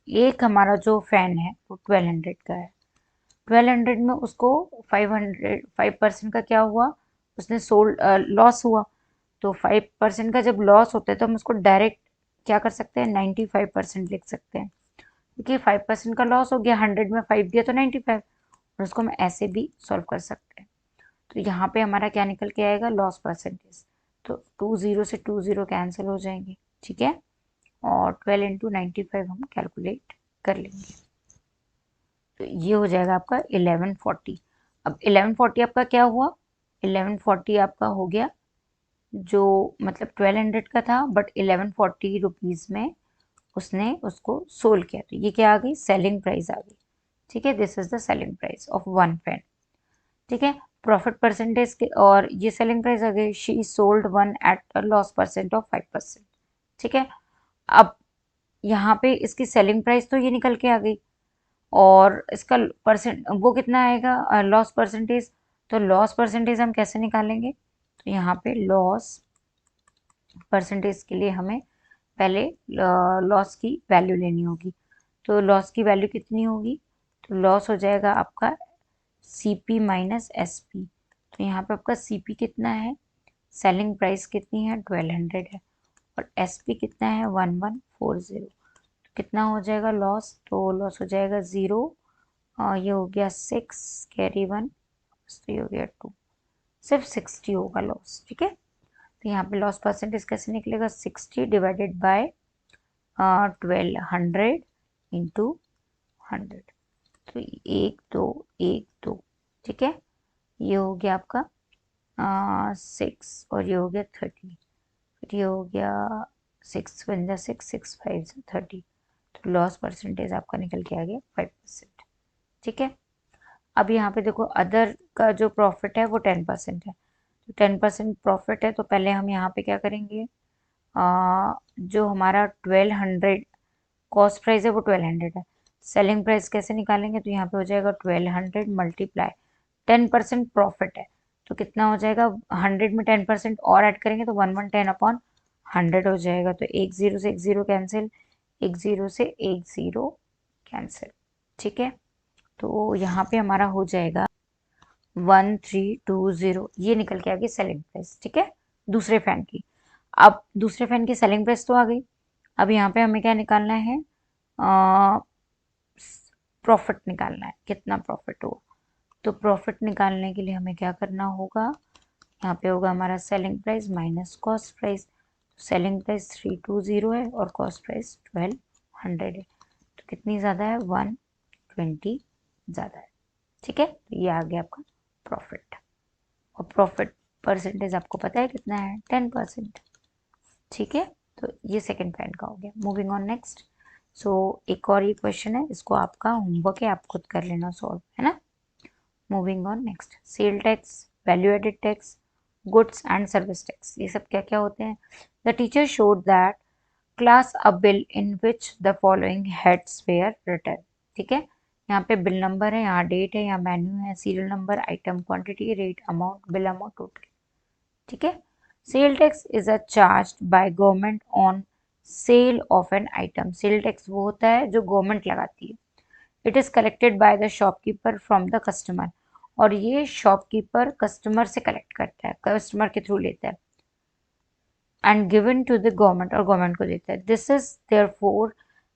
एक हमारा जो फैन है वो 1200 का है। 1200 में उसको 5% का क्या हुआ, उसने सोल्ड लॉस हुआ। तो 5% का जब लॉस होता है तो हम उसको डायरेक्ट क्या कर सकते हैं, 95% लिख सकते हैं, क्योंकि 5% का लॉस हो गया, 100 में 5 दिया तो 95, और उसको हम ऐसे भी सॉल्व कर सकते हैं। तो यहाँ पे हमारा क्या निकल के आएगा, लॉस परसेंटेज। तो 20 से 20 कैंसिल हो जाएंगे, ठीक है। और 12 इंटू 95 हम कैलकुलेट कर लेंगे। तो ये हो जाएगा आपका 1140। अब 1140 आपका क्या हुआ, 1140 आपका हो गया जो मतलब 1200 का था, बट 1140 रुपीज़ में उसने उसको सोल्ड किया। तो ये क्या आ गई, सेलिंग प्राइस आ गई, ठीक है। This is the selling price of one pen, ठीक है। प्रॉफिट परसेंटेज के, और ये सेलिंग प्राइस आ गई, she sold one at a loss percent of 5%, ठीक है। अब यहाँ पे इसकी सेलिंग प्राइस तो ये निकल के आ गई, और इसका परसेंट वो कितना आएगा, लॉस परसेंटेज। तो लॉस परसेंटेज हम कैसे निकालेंगे, तो यहाँ पे लॉस परसेंटेज के लिए हमें पहले लॉस की वैल्यू लेनी होगी। तो लॉस की वैल्यू कितनी होगी, तो लॉस हो जाएगा आपका CP माइनस SP। तो यहाँ पे आपका CP कितना है, सेलिंग प्राइस कितनी है 1200 है, और SP कितना है 1140। तो कितना हो जाएगा लॉस, तो लॉस हो जाएगा 0, ये हो गया 6 कैरी 1, तो ये हो गया 2, सिर्फ 60 होगा लॉस, ठीक है। तो यहाँ पे लॉस परसेंटेज कैसे निकलेगा, 60 डिवाइडेड बाय 1200 इंटू 100। तो 1 2 1 2, ठीक है। ये हो गया आपका 6, और ये हो गया 30, फिर ये हो गया 6 वन जा 6, 6 5 जा 30। तो लॉस परसेंटेज आपका निकल के आ गया 5%, ठीक है। अब यहाँ पे देखो अदर का जो प्रॉफिट है वो 10% है। तो 10% प्रॉफिट है, तो पहले हम यहाँ पे क्या करेंगे, जो हमारा 1200 कॉस्ट प्राइस है वो 1200 है। सेलिंग प्राइस कैसे निकालेंगे, तो यहाँ पे हो जाएगा 1200 मल्टीप्लाई 10% प्रॉफिट है, तो कितना हो जाएगा, 100 में 10% और ऐड करेंगे तो 110 अपॉन 100 हो जाएगा। तो 1 0 से 1 0 कैंसिल, 1 0 से 1 0 कैंसिल, ठीक है। तो यहाँ पे हमारा हो जाएगा 1320, ये निकल के आ गई सेलिंग प्राइस, ठीक है, दूसरे फैन की। अब दूसरे फैन की सेलिंग प्राइस तो आ गई, अब यहाँ पे हमें क्या निकालना है, प्रॉफिट निकालना है, कितना प्रॉफिट हुआ। तो प्रॉफिट निकालने के लिए हमें क्या करना होगा, यहाँ पे होगा हमारा selling price minus cost price. Selling price 320 है और कॉस्ट प्राइस 1200 है, तो कितनी ज़्यादा है, 120 ज़्यादा है, ठीक है। तो ये आ गया आपका प्रॉफिट, और प्रॉफिट परसेंटेज आपको पता है कितना है, 10%, ठीक है। तो ये सेकंड पॉइंट का हो गया। मूविंग ऑन नेक्स्ट, सो एक और ये क्वेश्चन है, इसको आपका होमवर्क है, आप खुद कर लेना सॉल्व, है ना। Moving on next, sale tax, value added tax, goods and service tax, ये सब क्या क्या होते हैं। The teacher showed that class a bill in which the following heads were return, ठीक है। यहाँ पे बिल नंबर है, यहाँ डेट है, यहाँ मेन्यू है, serial number, item quantity, rate, amount, bill amount, total, ठीक है। Sale tax is a charge by government on sale of an item. Sale tax वो होता है जो गवर्नमेंट लगाती है। It is collected by the shopkeeper from the customer, और ये शॉपकीपर कस्टमर से कलेक्ट करता है, कस्टमर के थ्रू लेता है, and given to the government, और गवर्नमेंट को देता है। This is therefore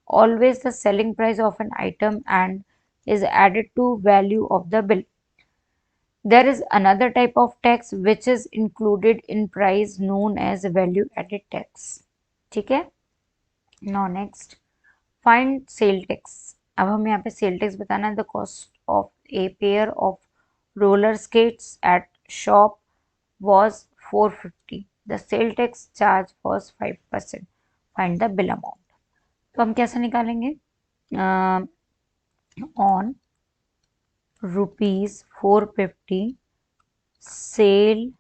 always the selling price of an item and is added to value of the bill. There is another type of tax which is included in price known as value added tax. ठीक है, now next find sale tax. अब हमें यहाँ पे sale tax बताना है. The cost of a pair of roller skates eight shop was 450. The sale tax charge was 5%. Find the bill amount. तो हम कैसे निकालेंगे? On रुपीज 450 सेल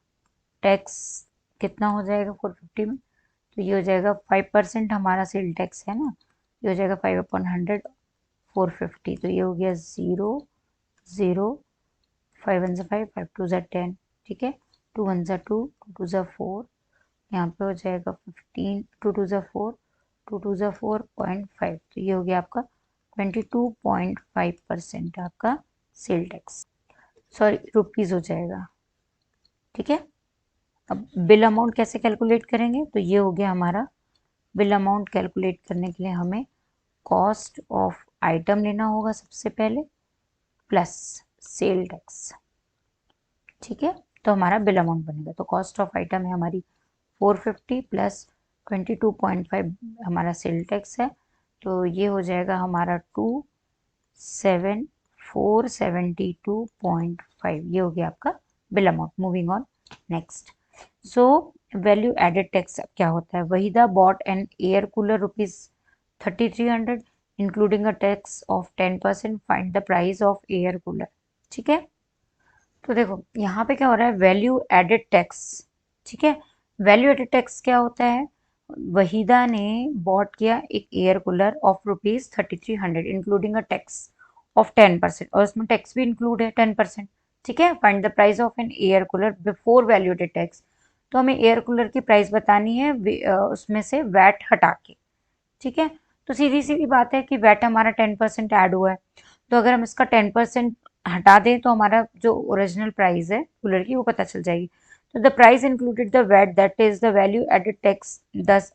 टैक्स कितना हो जाएगा 450 में? तो ये हो जाएगा 5% हमारा सेल टैक्स है ना, ये हो जाएगा 5/100 450. तो ये हो गया 0 0 5 1 5 5 2 10. ठीक है, 2 1 2 2 2 4, यहाँ पे हो जाएगा 15 2 2 4 2 2 4.5. तो ये हो गया आपका 22.5% आपका सेल टैक्स, सॉरी रुपीज हो जाएगा. ठीक है, अब बिल अमाउंट कैसे कैलकुलेट करेंगे? तो ये हो गया हमारा बिल अमाउंट. कैलकुलेट करने के लिए हमें कॉस्ट ऑफ आइटम लेना होगा सबसे पहले प्लस सेल टैक्स. ठीक है, तो हमारा बिल अमाउंट बनेगा. तो कॉस्ट ऑफ आइटम है हमारी 450 प्लस 22.5 हमारा सेल टैक्स है. तो ये हो जाएगा हमारा 472.5. ये हो गया आपका bill amount. Moving on next. So value added tax क्या होता है? Waheeda bought an air cooler ₹3300 including a tax of 10%. Find the price of air cooler. ठीक है, तो देखो यहाँ पे क्या हो रहा है, वैल्यू एडेड टैक्स. ठीक है, वैल्यू एडेड टैक्स क्या होता है? वहीदा ने बॉट किया एक air cooler of ₹3300 including a tax of 10%, और उसमें टैक्स भी इंक्लूड है 10%. ठीक है, find the price of an air cooler before value added tax. तो हमें एयर कूलर की प्राइस बतानी है उसमें से वैट हटा के. ठीक है, तो सीधी सीधी बात है कि वैट हमारा 10% ऐड हुआ है, तो अगर हम इसका 10% हटा दें तो हमारा जो ओरिजिनल प्राइस है कूलर की वो पता चल जाएगी. तो the price included the VAT that is the value added tax दस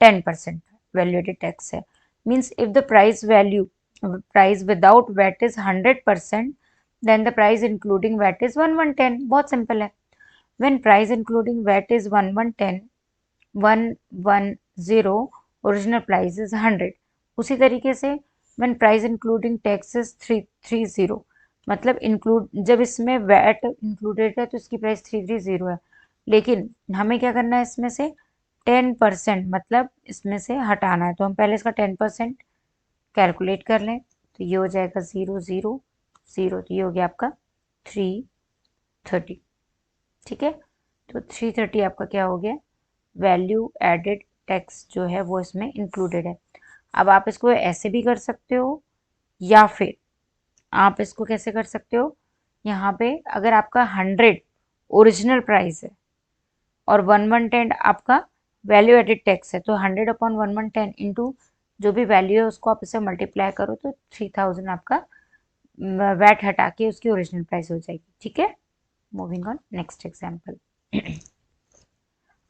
10% वैल्यू एडेड टैक्स है. Means if the price without VAT is 100%, then the price including VAT is 1110. बहुत सिंपल है. When price including VAT is 110 original price is 100. उसी तरीके से when price including tax is 330, मतलब include जब इसमें VAT included है तो इसकी प्राइस 330 है, लेकिन हमें क्या करना है इसमें से 10% मतलब इसमें से हटाना है. तो हम पहले इसका 10% कैलकुलेट कर लें. तो ये हो जाएगा 000. तो ये हो गया आपका 330. ठीक है, तो 330 आपका क्या हो गया? वैल्यू एडेड टैक्स जो है वो इसमें इंक्लूडेड है. अब आप इसको ऐसे भी कर सकते हो, या फिर आप इसको कैसे कर सकते हो, यहाँ पे अगर आपका 100 ओरिजिनल प्राइस है और 1110 आपका वैल्यू एडेड टैक्स है, तो 100/1110 इंटू जो भी वैल्यू है उसको आप इसे मल्टीप्लाई करो तो 3000 आपका वैट हटा के उसकी ओरिजिनल प्राइस हो जाएगी. ठीक है, मूविंग ऑन नेक्स्ट एग्जाम्पल.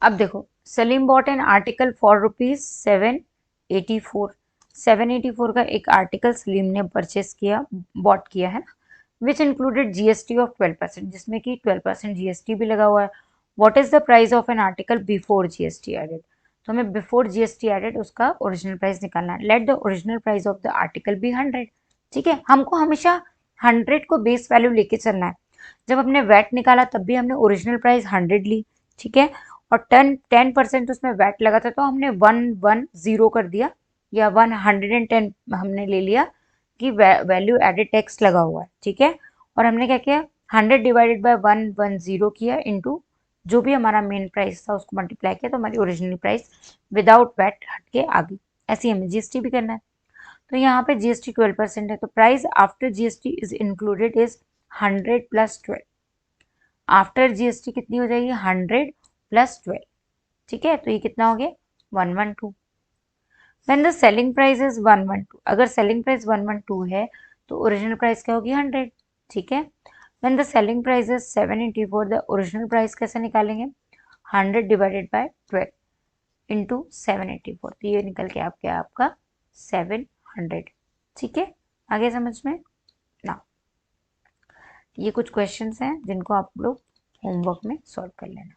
अब देखो, Salim bot an article for ₹784. 784 का एक आर्टिकल सलीम ने परचेस किया, बॉट किया है ना, विच इंक्लूडेड जीएसटी ऑफ 12%, जिसमें कि 12% जीएसटी भी लगा हुआ है. What is the price of an article before GST added? तो हमें बिफोर जीएसटी एडेड उसका ओरिजिनल प्राइस निकालना है. Let the original price of the article be 100. ठीक है, हमको हमेशा 100 को बेस वैल्यू लेके चलना है. जब हमने वैट निकाला तब भी हमने ओरिजिनल प्राइस 100 ली. ठीक है, और 10% उसमें वैट लगा था तो हमने 110 कर दिया, या 110 हमने ले लिया कि वैल्यू एडेड टैक्स लगा हुआ है. ठीक है, और हमने क्या किया, 100 डिवाइडेड बाय 110 किया इंटू जो भी हमारा मेन प्राइस था उसको मल्टीप्लाई किया, तो हमारी ओरिजिनल प्राइस विदाउट वैट हट के आ गई. ऐसे ही हमें जीएसटी भी करना है. तो यहाँ पे जीएसटी 12% है, तो price after GST is included is 100 + 12. After GST कितनी हो जाएगी? 100 + 12. ठीक है, तो ये कितना हो गया? 112. When the selling price is 112, अगर सेलिंग प्राइस 112 है तो ओरिजिनल प्राइस क्या होगी? 100. ठीक है, when the selling price is 784, the original price कैसे निकालेंगे? 100 डिवाइडेड बाय 12 इंटू 784. तो ये निकल के आपका 700. ठीक है, आगे समझ में ना. ये कुछ क्वेश्चंस हैं जिनको आप लोग होमवर्क में सॉल्व कर लेना।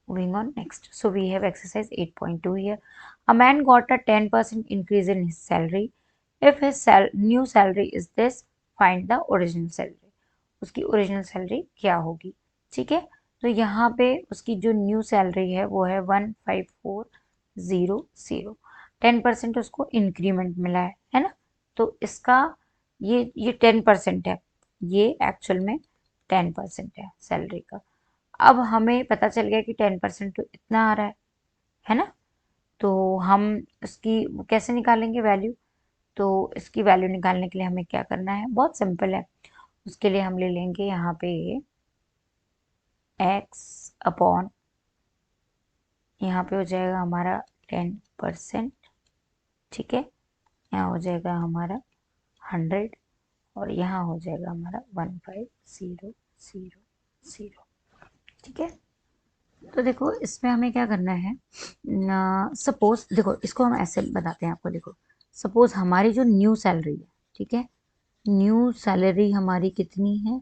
Moving on next. So we have exercise 8.2 here. A man got a 10% increase in his salary. If his new salary is this, find the original salary. उसकी ओरिजिनल सैलरी क्या होगी? ठीक है, तो यहाँ पे उसकी जो न्यू सैलरी है वो है 15400। 10% उसको इंक्रीमेंट मिला है ना, तो इसका ये 10% है, ये एक्चुअल में 10% है सैलरी का। अब हमें पता चल गया कि 10% तो इतना आ रहा है ना, तो हम इसकी कैसे निकालेंगे वैल्यू? तो इसकी वैल्यू निकालने के लिए हमें क्या करना है? बहुत सिंपल है। उसके लिए हम ले लेंगे यहाँ पे x अपॉन, यहाँ पे हो जाएगा हमारा 10%, ठीक है, यहाँ हो जाएगा हमारा 100 और यहाँ हो जाएगा हमारा 15000, ठीक है। तो देखो इसमें हमें क्या करना है, सपोज देखो इसको हम ऐसे बताते हैं आपको। देखो सपोज हमारी जो न्यू सैलरी है, ठीक है, न्यू सैलरी हमारी कितनी है?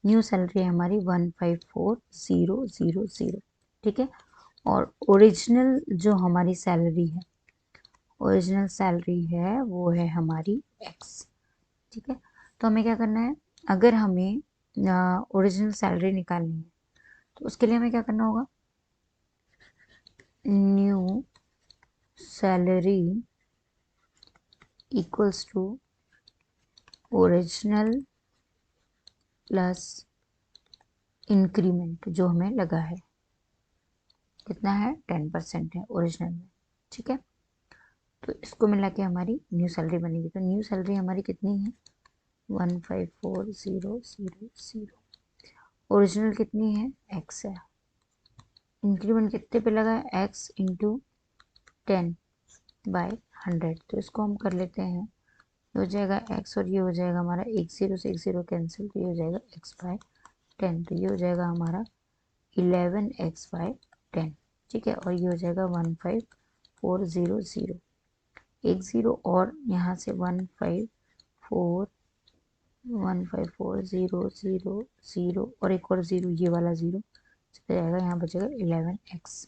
न्यू सैलरी हमारी 154,000, ठीक है। और ओरिजिनल जो हमारी सैलरी है, ओरिजिनल सैलरी है वो है हमारी x, ठीक है। तो हमें क्या करना है, अगर हमें ओरिजिनल सैलरी निकालनी है तो उसके लिए हमें क्या करना होगा? New salary equals to original plus increment जो हमें लगा है, कितना है? 10% है ओरिजिनल में, ठीक है। तो इसको मिला के हमारी न्यू सैलरी बनेगी। तो न्यू सैलरी हमारी कितनी है? 154,000। ओरिजिनल कितनी है? x है। इंक्रीमेंट कितने पे लगा है? x into 10/100। तो इसको हम कर लेते हैं, ये हो जाएगा x और ये हो जाएगा हमारा 1 0 से 1 0 कैंसिल, तो ये हो जाएगा x/10। तो ये हो जाएगा हमारा 11x/10, ठीक है। और ये हो जाएगा 15400, एक ज़ीरो और यहाँ से 154,000 और एक और ज़ीरो, ये वाला ज़ीरो चला जाएगा, यहाँ बचेगा 11x।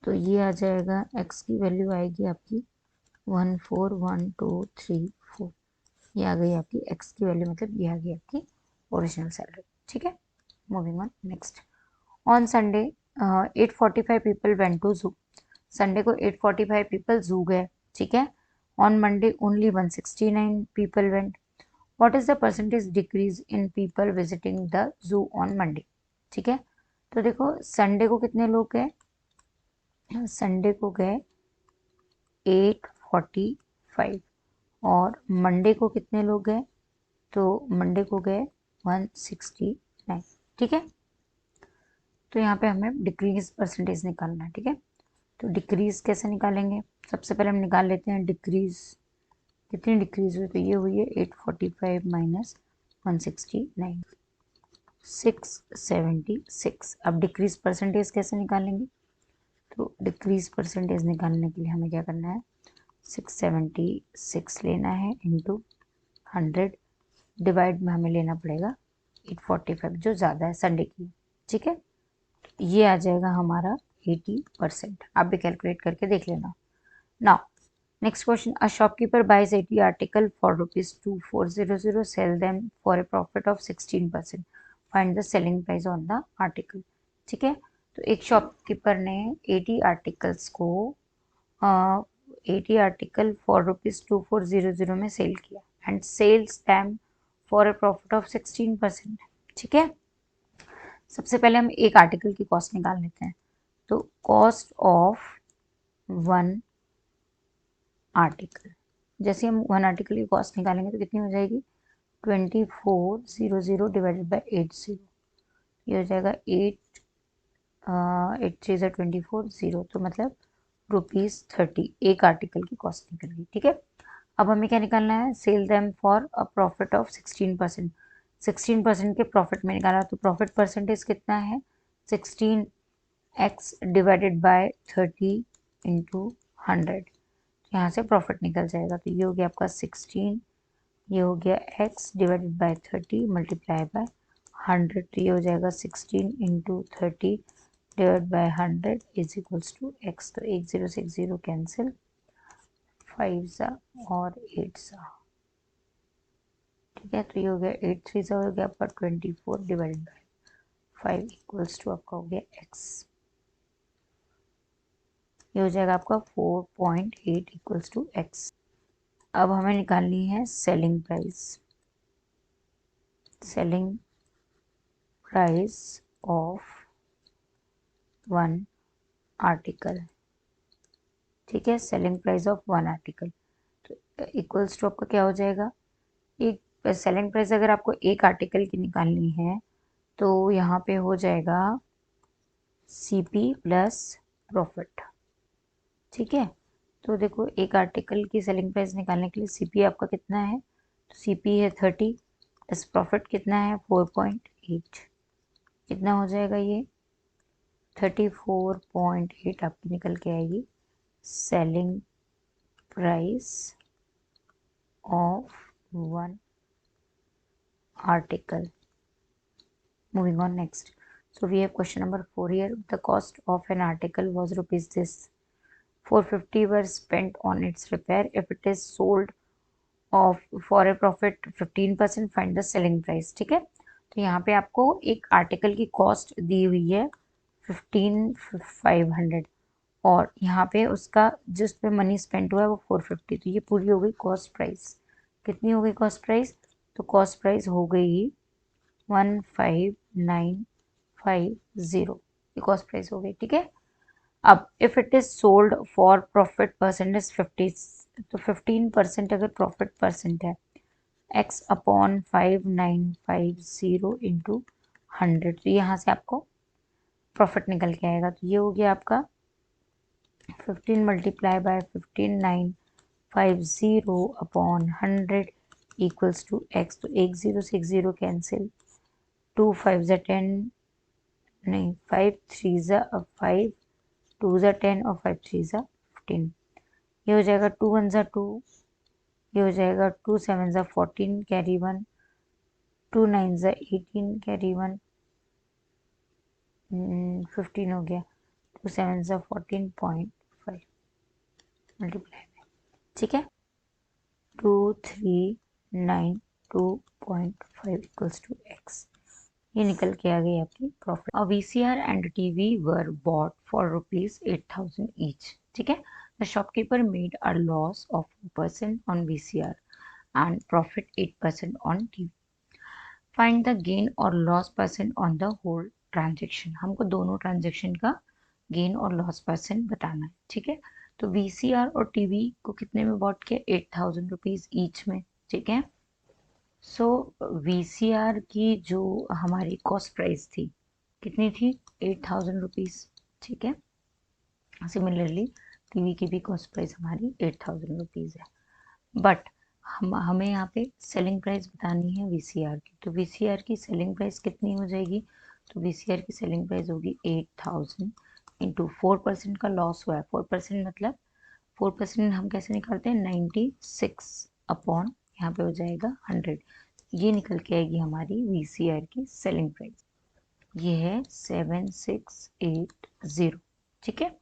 तो ये आ जाएगा, x की वैल्यू आएगी आपकी 141234। ये आ गई आपकी x की वैल्यू, मतलब ये आ गई आपकी ओरिजिनल सैलरी, ठीक है। Moving on next. On Sunday 845 people went to zoo. Sunday को 845 पीपल जू गए, ठीक है। On Monday only 169 people went. What is the percentage decrease in people visiting the zoo on Monday, ठीक है। तो देखो संडे को कितने लोग गए? संडे को गए 845 और मंडे को कितने लोग गए? तो मंडे को गए 169, ठीक है। तो यहाँ पे हमें डिक्रीज परसेंटेज निकालना है, ठीक है। तो डिक्रीज कैसे निकालेंगे? सबसे पहले हम निकाल लेते हैं डिक्रीज, कितनी डिक्रीज हुई? तो ये हुई है 845 माइनस 169, 676। अब डिक्रीज परसेंटेज कैसे निकालेंगे? तो डिक्रीज परसेंटेज निकालने के लिए हमें क्या करना है? 676 लेना है इंटू 100, डिवाइड में हमें लेना पड़ेगा 845 जो ज़्यादा है संडे की, ठीक है। ये आ जाएगा हमारा 80%। आप भी कैलकुलेट करके देख लेना। Now next question, a shopkeeper buys 80 article for ₹2400, sell them for a profit of 16%, find the selling price on the article, ठीक है। तो एक शॉपकीपर ने 80 आर्टिकल्स को 80 आर्टिकल फॉर ₹2400 में सेल किया and sells them for a profit of 16%, ठीक है। सबसे पहले हम एक आर्टिकल की कॉस्ट निकाल लेते हैं। तो कॉस्ट ऑफ वन आर्टिकल, जैसे हम वन आर्टिकल की कॉस्ट निकालेंगे तो कितनी हो जाएगी? 2400 डिवाइडेड बाई 80, ये हो जाएगा 8 3 24 तो मतलब ₹30 एक आर्टिकल की कॉस्ट निकल गई, ठीक है। अब हमें क्या निकालना है? Cell them for a profit of 16%। 16% के प्रॉफिट में निकाला, तो प्रॉफिट परसेंटेज कितना है? 16x डिवाइडेड बाय 30 इंटू 100, यहाँ से प्रॉफिट निकल जाएगा। तो ये हो गया आपका 16, ये हो गया x divided by 30 multiply by 100, तो ये हो जाएगा 16 into 30 divide by 100 is equals to x। तो 1 0 से 0 कैंसिल, 5 सा और 8 सा, ठीक है। तो ये हो गया 8 3 सा हो गया आपका 24 डिवाइड बाय 5 इक्वल्स टू आपका हो गया x। ये हो जाएगा आपका 4.8 इक्वल्स टू x। अब हमें निकालनी है selling price. Selling price of one article, ठीक है। Selling price of one article तो इक्वल्स टू आपका क्या हो जाएगा, एक सेलिंग प्राइस अगर आपको एक आर्टिकल की निकालनी है तो यहाँ पे हो जाएगा CP प्लस प्रॉफिट, ठीक है। तो देखो एक आर्टिकल की सेलिंग प्राइस निकालने के लिए CP आपका कितना है, तो CP है 30, प्लस प्रॉफिट कितना है 4.8, कितना हो जाएगा ये 34.8 आपकी निकल के आएगी selling price of one article. Moving on next. So we have question number 4 here. The cost of an article was rupees this. 450 were spent on its repair. If it is sold of for a profit 15%, find the selling price. ठीक है। तो यहाँ पे आपको एक article की cost दी हुई है 15,500 और यहाँ पे उसका जिस पे मनी स्पेंड हुआ है वो 450। तो ये पूरी हो गई कॉस्ट प्राइस। कितनी हो गई कॉस्ट प्राइस, तो कॉस्ट प्राइस हो गई 15,950, ये कॉस्ट प्राइस हो गई, ठीक है। अब if it is sold for profit percentage 50, तो 15% अगर प्रॉफिट परसेंट है x अपॉन 5950 इंटू 100, तो यहाँ से आपको प्रॉफिट निकल के आएगा। तो ये हो गया आपका 15 multiply by 15,950 upon 100 equals to x। तो 1 0 से 1 0 कैंसिल, 2 5 ज़ा 10, नहीं 5 3 ज़ा 5, 2 ज़ा 10 और 5 3 ज़ा 15। ये हो जाएगा 2 1 ज़ा 2, ये हो जाएगा 2 7 ज़ा 14 कैरी 1, 2 9 ज़ा 18 कैरी 1, 15 हो गया, 2 7 ज़ा 14.5 मल्टीप्लाई में, ठीक है। 2392.5 इक्वल्स टू x। ये निकल के आ गई आपकी profit. A VCR and TV were bought for rupees 8,000 each, ठीक है। The shopkeeper made a loss of 4% on VCR and profit 8% on TV. Find the gain or loss percent on the whole transaction. हमको दोनों transaction का gain or loss percent बताना है, ठीक है। तो VCR और टीवी को कितने में बॉट किया, 8,000 रुपीज ईच में, ठीक है। सो VCR की जो हमारी कॉस्ट प्राइस थी कितनी थी, 8,000 रुपीज़, ठीक है। सिमिलरली टीवी की भी कॉस्ट प्राइस हमारी 8,000 रुपीज़ है, बट हमें यहाँ पे सेलिंग प्राइस बतानी है VCR की। तो VCR की सेलिंग प्राइस कितनी हो जाएगी, तो VCR की सेलिंग प्राइस होगी 8,000 इंटू 4% का लॉस हुआ है, 4% मतलब 4% हम कैसे निकालते हैं, 96 अपॉन यहाँ पे हो जाएगा 100, ये निकल के आएगी हमारी VCR की सेलिंग प्राइस। ये है 7680, ठीक है।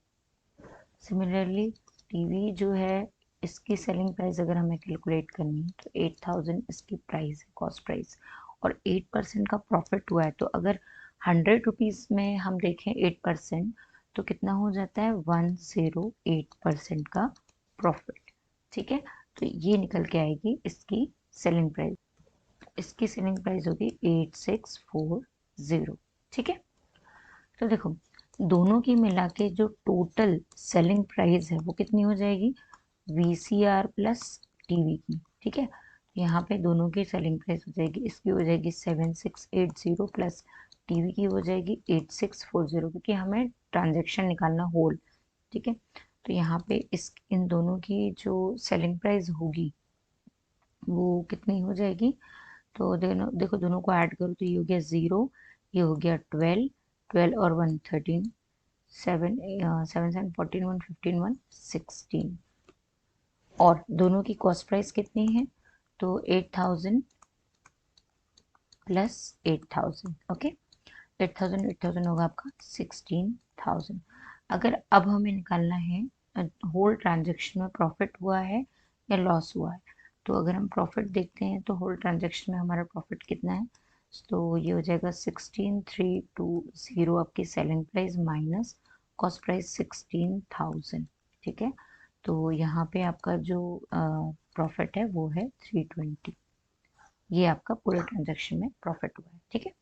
सिमिलरली टीवी जो है इसकी सेलिंग प्राइस अगर हमें कैलकुलेट करनी है तो 8,000 इसकी प्राइस है, कॉस्ट प्राइस, और 8% का प्रॉफिट हुआ है। तो अगर 100 रुपीज़ में हम देखें 8%, तो कितना हो जाता है 108% का प्रॉफिट, ठीक है। तो ये निकल के आएगी इसकी सेलिंग प्राइस। इसकी सेलिंग प्राइस होगी 8640, ठीक है। तो देखो दोनों की मिला के जो टोटल सेलिंग प्राइस है वो कितनी हो जाएगी, VCR प्लस टीवी की, ठीक है। यहाँ पे दोनों की सेलिंग प्राइस हो जाएगी, इसकी हो जाएगी 7680 प्लस टीवी की हो जाएगी 8640, क्योंकि हमें ट्रांजेक्शन निकालना होल, ठीक है। तो यहाँ पे इन दोनों की जो सेलिंग प्राइस होगी वो कितनी हो जाएगी, तो देखो दोनों को ऐड करो तो ये हो गया 0, ये हो गया 12, 12 और 1 13, 7 7 7 14 1 15 1 16, और दोनों की कॉस्ट प्राइस कितनी है, तो 8,000 प्लस 8,000। ओके, 8,000 होगा आपका 16,000। अगर अब हमें निकालना है होल ट्रांजेक्शन में प्रॉफिट हुआ है या लॉस हुआ है, तो अगर हम प्रॉफिट देखते हैं तो होल ट्रांजेक्शन में हमारा प्रॉफिट कितना है, तो ये हो जाएगा 16,320 आपकी selling price minus cost price 16,000। ठीक है, तो यहाँ पे आपका जो प्रॉफिट है वो है 320। ये आपका पूरे ट्रांजेक्शन में प्रॉफिट हुआ है। ठीक है,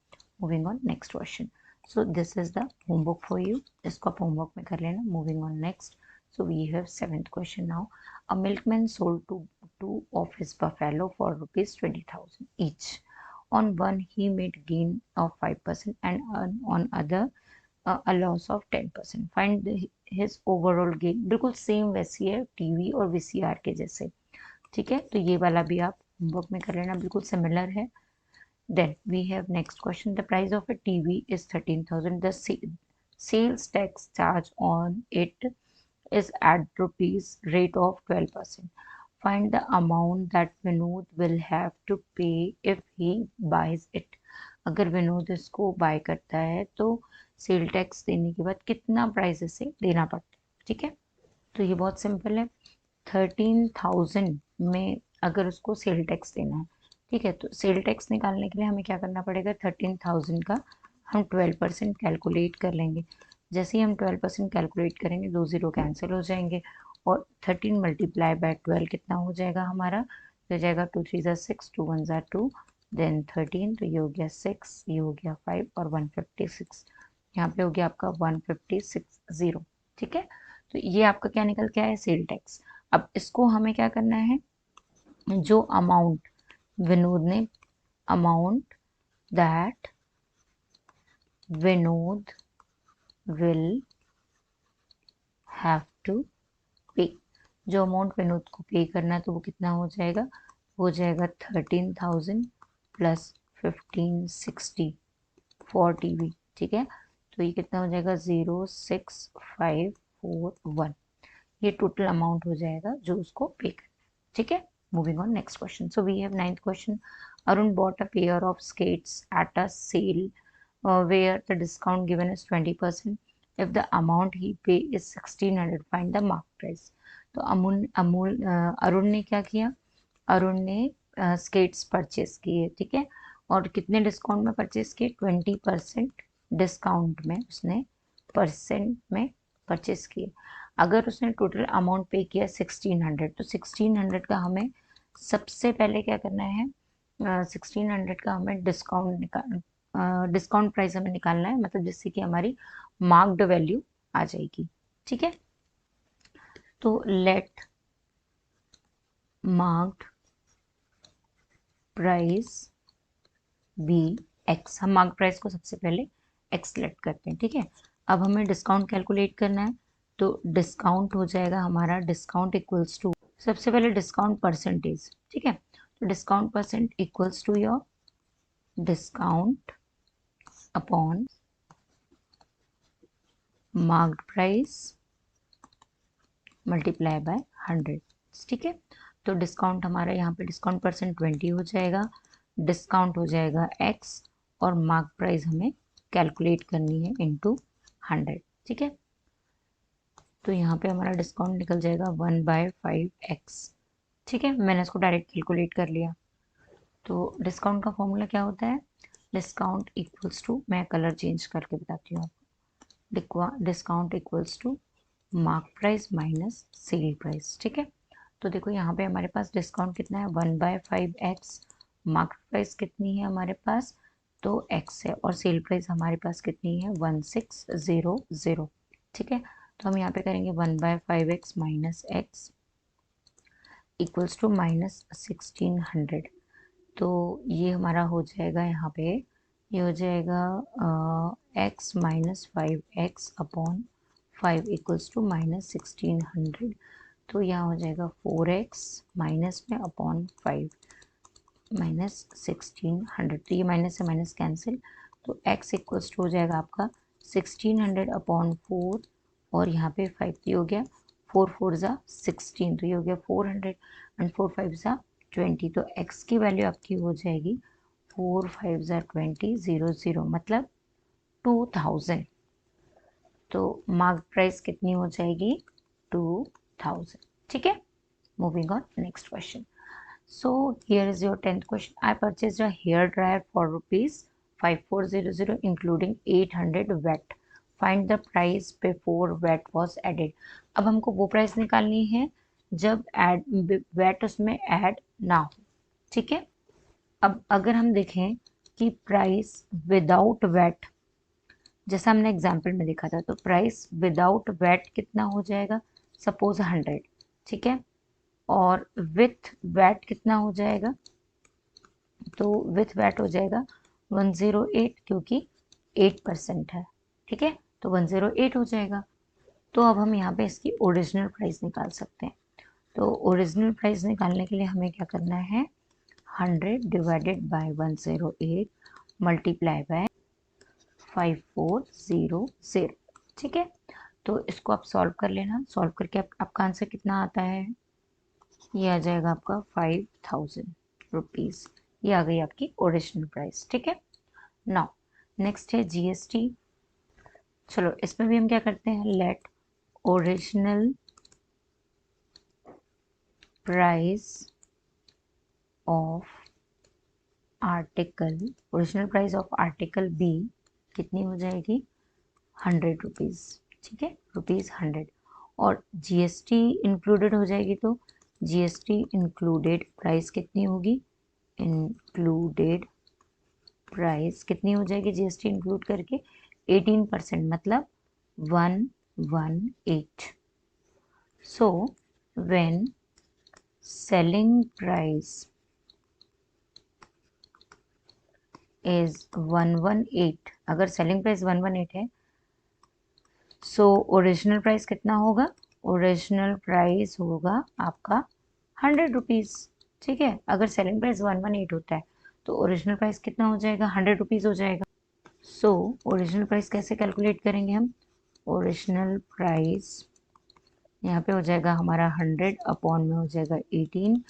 moving on next question. So this is the homework for you, इसको आप होमवर्क में कर लेना। Moving on next, so we have seventh question now. A milkman sold two of his buffalo for rupees 20,000 each. On one he made gain of 5% and on other a loss of 10%. Find his overall gain। बिल्कुल same वैसी है TV और VCR के जैसे। ठीक है, तो ये वाला भी आप होमवर्क में कर लेना, बिल्कुल सिमिलर है। Then we have next question. The price of a TV is 13,000. The sales tax charge on it is at rupees rate of 12%. Find the amount that Vinod will have to pay if he buys it. अगर विनोद इसको bye करता है तो sale tax देने के बाद कितना price इसे देना पड़ता है। ठीक है, तो ये बहुत सिंपल है। 13,000 में अगर उसको सेल टैक्स देना है, ठीक है, तो सेल टैक्स निकालने के लिए हमें क्या करना पड़ेगा, 13,000 का हम 12% कैलकुलेट कर लेंगे। जैसे ही हम 12% कैलकुलेट करेंगे 2 जीरो कैंसिल हो जाएंगे और 13 मल्टीप्लाई बाय 12 कितना हो जाएगा हमारा, तो जाएगा 2 3 ज़ा 6, 2 1 ज़ा 2, देन 13, तो ये हो गया 6, ये हो गया 5 और 156, यहाँ पे हो गया आपका 156 ठीक है, तो ये आपका क्या निकल के आया, सेल टैक्स। अब इसको हमें क्या करना है, जो अमाउंट विनोद ने, amount that Vinod will have to pay, जो अमाउंट विनोद को पे करना है तो वो कितना हो जाएगा, हो जाएगा 13,000 प्लस 1560 फॉर टीवी। ठीक है, तो ये कितना हो जाएगा 06541, ये टोटल अमाउंट हो जाएगा जो उसको पे करना है। ठीक है, moving on next question. So we have ninth question. Arun bought a pair of skates at a sale where the discount given is 20%. If the amount he pay is 1600, find the mark price. तो अरुण ने क्या किया, अरुण ने skates purchase किए। ठीक है, और कितने डिस्काउंट में परचेस किए, 20% डिस्काउंट में उसने परसेंट में परचेस किए। अगर उसने टोटल अमाउंट पे किया 1600, तो 1600 का हमें सबसे पहले क्या करना है, 1600 का हमें डिस्काउंट प्राइस हमें निकालना है, मतलब जिससे कि हमारी मार्क्ड वैल्यू आ जाएगी। ठीक है, तो let marked price be x, हम मार्क प्राइस को सबसे पहले एक्स सेलेक्ट करते हैं। ठीक है, अब हमें डिस्काउंट कैलकुलेट करना है, तो डिस्काउंट हो जाएगा हमारा, डिस्काउंट इक्वल्स टू, सबसे पहले डिस्काउंट परसेंटेज। ठीक है, तो discount percent equals to your discount upon marked price multiply by 100। ठीक है, तो डिस्काउंट हमारा यहाँ पे डिस्काउंट परसेंट 20 हो जाएगा, डिस्काउंट हो जाएगा x और मार्क प्राइस हमें कैलकुलेट करनी है इनटू 100। ठीक है, तो यहाँ पे हमारा डिस्काउंट निकल जाएगा 1/5x। ठीक है, मैंने इसको डायरेक्ट कैलकुलेट कर लिया। तो डिस्काउंट का फॉर्मूला क्या होता है, डिस्काउंट इक्वल्स टू, मैं कलर चेंज करके बताती हूँ आपको, discount equals to mark price minus sale price. ठीक है, तो देखो यहाँ पे हमारे पास डिस्काउंट कितना है, 1/5x, मार्क प्राइस कितनी है हमारे पास, तो x है, और सेल प्राइस हमारे पास कितनी है, 1600। ठीक है, तो हम यहाँ पे करेंगे 1/5x minus x equals to minus 1600, तो ये हमारा हो जाएगा यहाँ पे, ये हो जाएगा x minus 5x upon 5 equals to minus 1600, तो यहाँ हो जाएगा 4x माइनस में अपॉन 5 माइनस 1600, तो ये माइनस से माइनस कैंसिल, तो x इक्वल्स टू हो जाएगा आपका 1600 अपॉन 4 और यहाँ पे 5, ये हो गया 4 4 ज़ा 16, तो ये हो गया 400 एंड 4 5 ज़ा 20, तो x की वैल्यू आपकी हो जाएगी 4 5 20 0 0 मतलब 2000। तो मार्क प्राइस कितनी हो जाएगी 2000। ठीक है, moving on next question. So here is your 10th question. I purchased a hair dryer for rupees 5400 including 800 watt. Find the price before watt was added. अब हमको वो प्राइस निकालनी है जब वैट उसमें ऐड ना हो. ठीक है, अब अगर हम देखें कि प्राइस विदाउट वैट, जैसा हमने एग्जाम्पल में देखा था, तो प्राइस विदाउट वैट कितना हो जाएगा, सपोज 100. ठीक है, और विथ वैट कितना हो जाएगा, तो विथ वैट हो जाएगा 108 क्योंकि 8% है. ठीक है, तो 108 हो जाएगा. तो अब हम यहाँ पे इसकी ओरिजिनल प्राइस निकाल सकते हैं. तो ओरिजिनल प्राइस निकालने के लिए हमें क्या करना है, 100 डिवाइडेड बाय 108 मल्टीप्लाई बाय 5400. ठीक है, तो इसको आप सॉल्व कर लेना. सॉल्व करके आपका आंसर कितना आता है, ये आ जाएगा आपका 5000 रुपीज़. ये आ गई आपकी ओरिजिनल प्राइस. ठीक है, नाउ नेक्स्ट है जीएसटी. चलो इसमें भी हम क्या करते हैं, let original price of article, original price of article be कितनी हो जाएगी 100 रुपीज़. ठीक है, ₹100. और जीएसटी इंक्लूडेड हो जाएगी तो जीएसटी इंक्लूडेड प्राइस कितनी होगी, इंक्लूडेड प्राइस कितनी हो जाएगी जीएसटी इंक्लूड करके 18% मतलब 118. So when selling price is 118, अगर सेलिंग प्राइस 118 है, सो ओरिजिनल प्राइस कितना होगा, ओरिजिनल प्राइस होगा आपका 100 रुपीज़. ठीक है, अगर सेलिंग प्राइस 118 होता है तो ओरिजिनल प्राइस कितना हो जाएगा, 100 रुपीज़ हो जाएगा. सो ओरिजिनल प्राइस कैसे कैलकुलेट करेंगे हम, ओरिजिनल प्राइस यहाँ पे हो जाएगा हमारा 100 अपॉन में हो जाएगा 18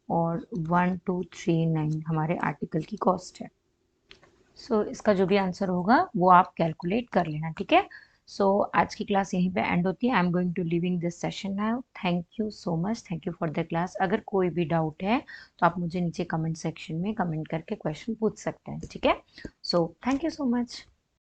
और 1239 हमारे आर्टिकल की कॉस्ट है. सो इसका जो भी आंसर होगा वो आप कैलकुलेट कर लेना. ठीक है, सो आज की क्लास यहीं पे एंड होती है. I am going to living this session now. Thank you so much, thank you for the class. अगर कोई भी डाउट है तो आप मुझे नीचे कमेंट सेक्शन में कमेंट करके क्वेश्चन पूछ सकते हैं. ठीक है, so thank you so much.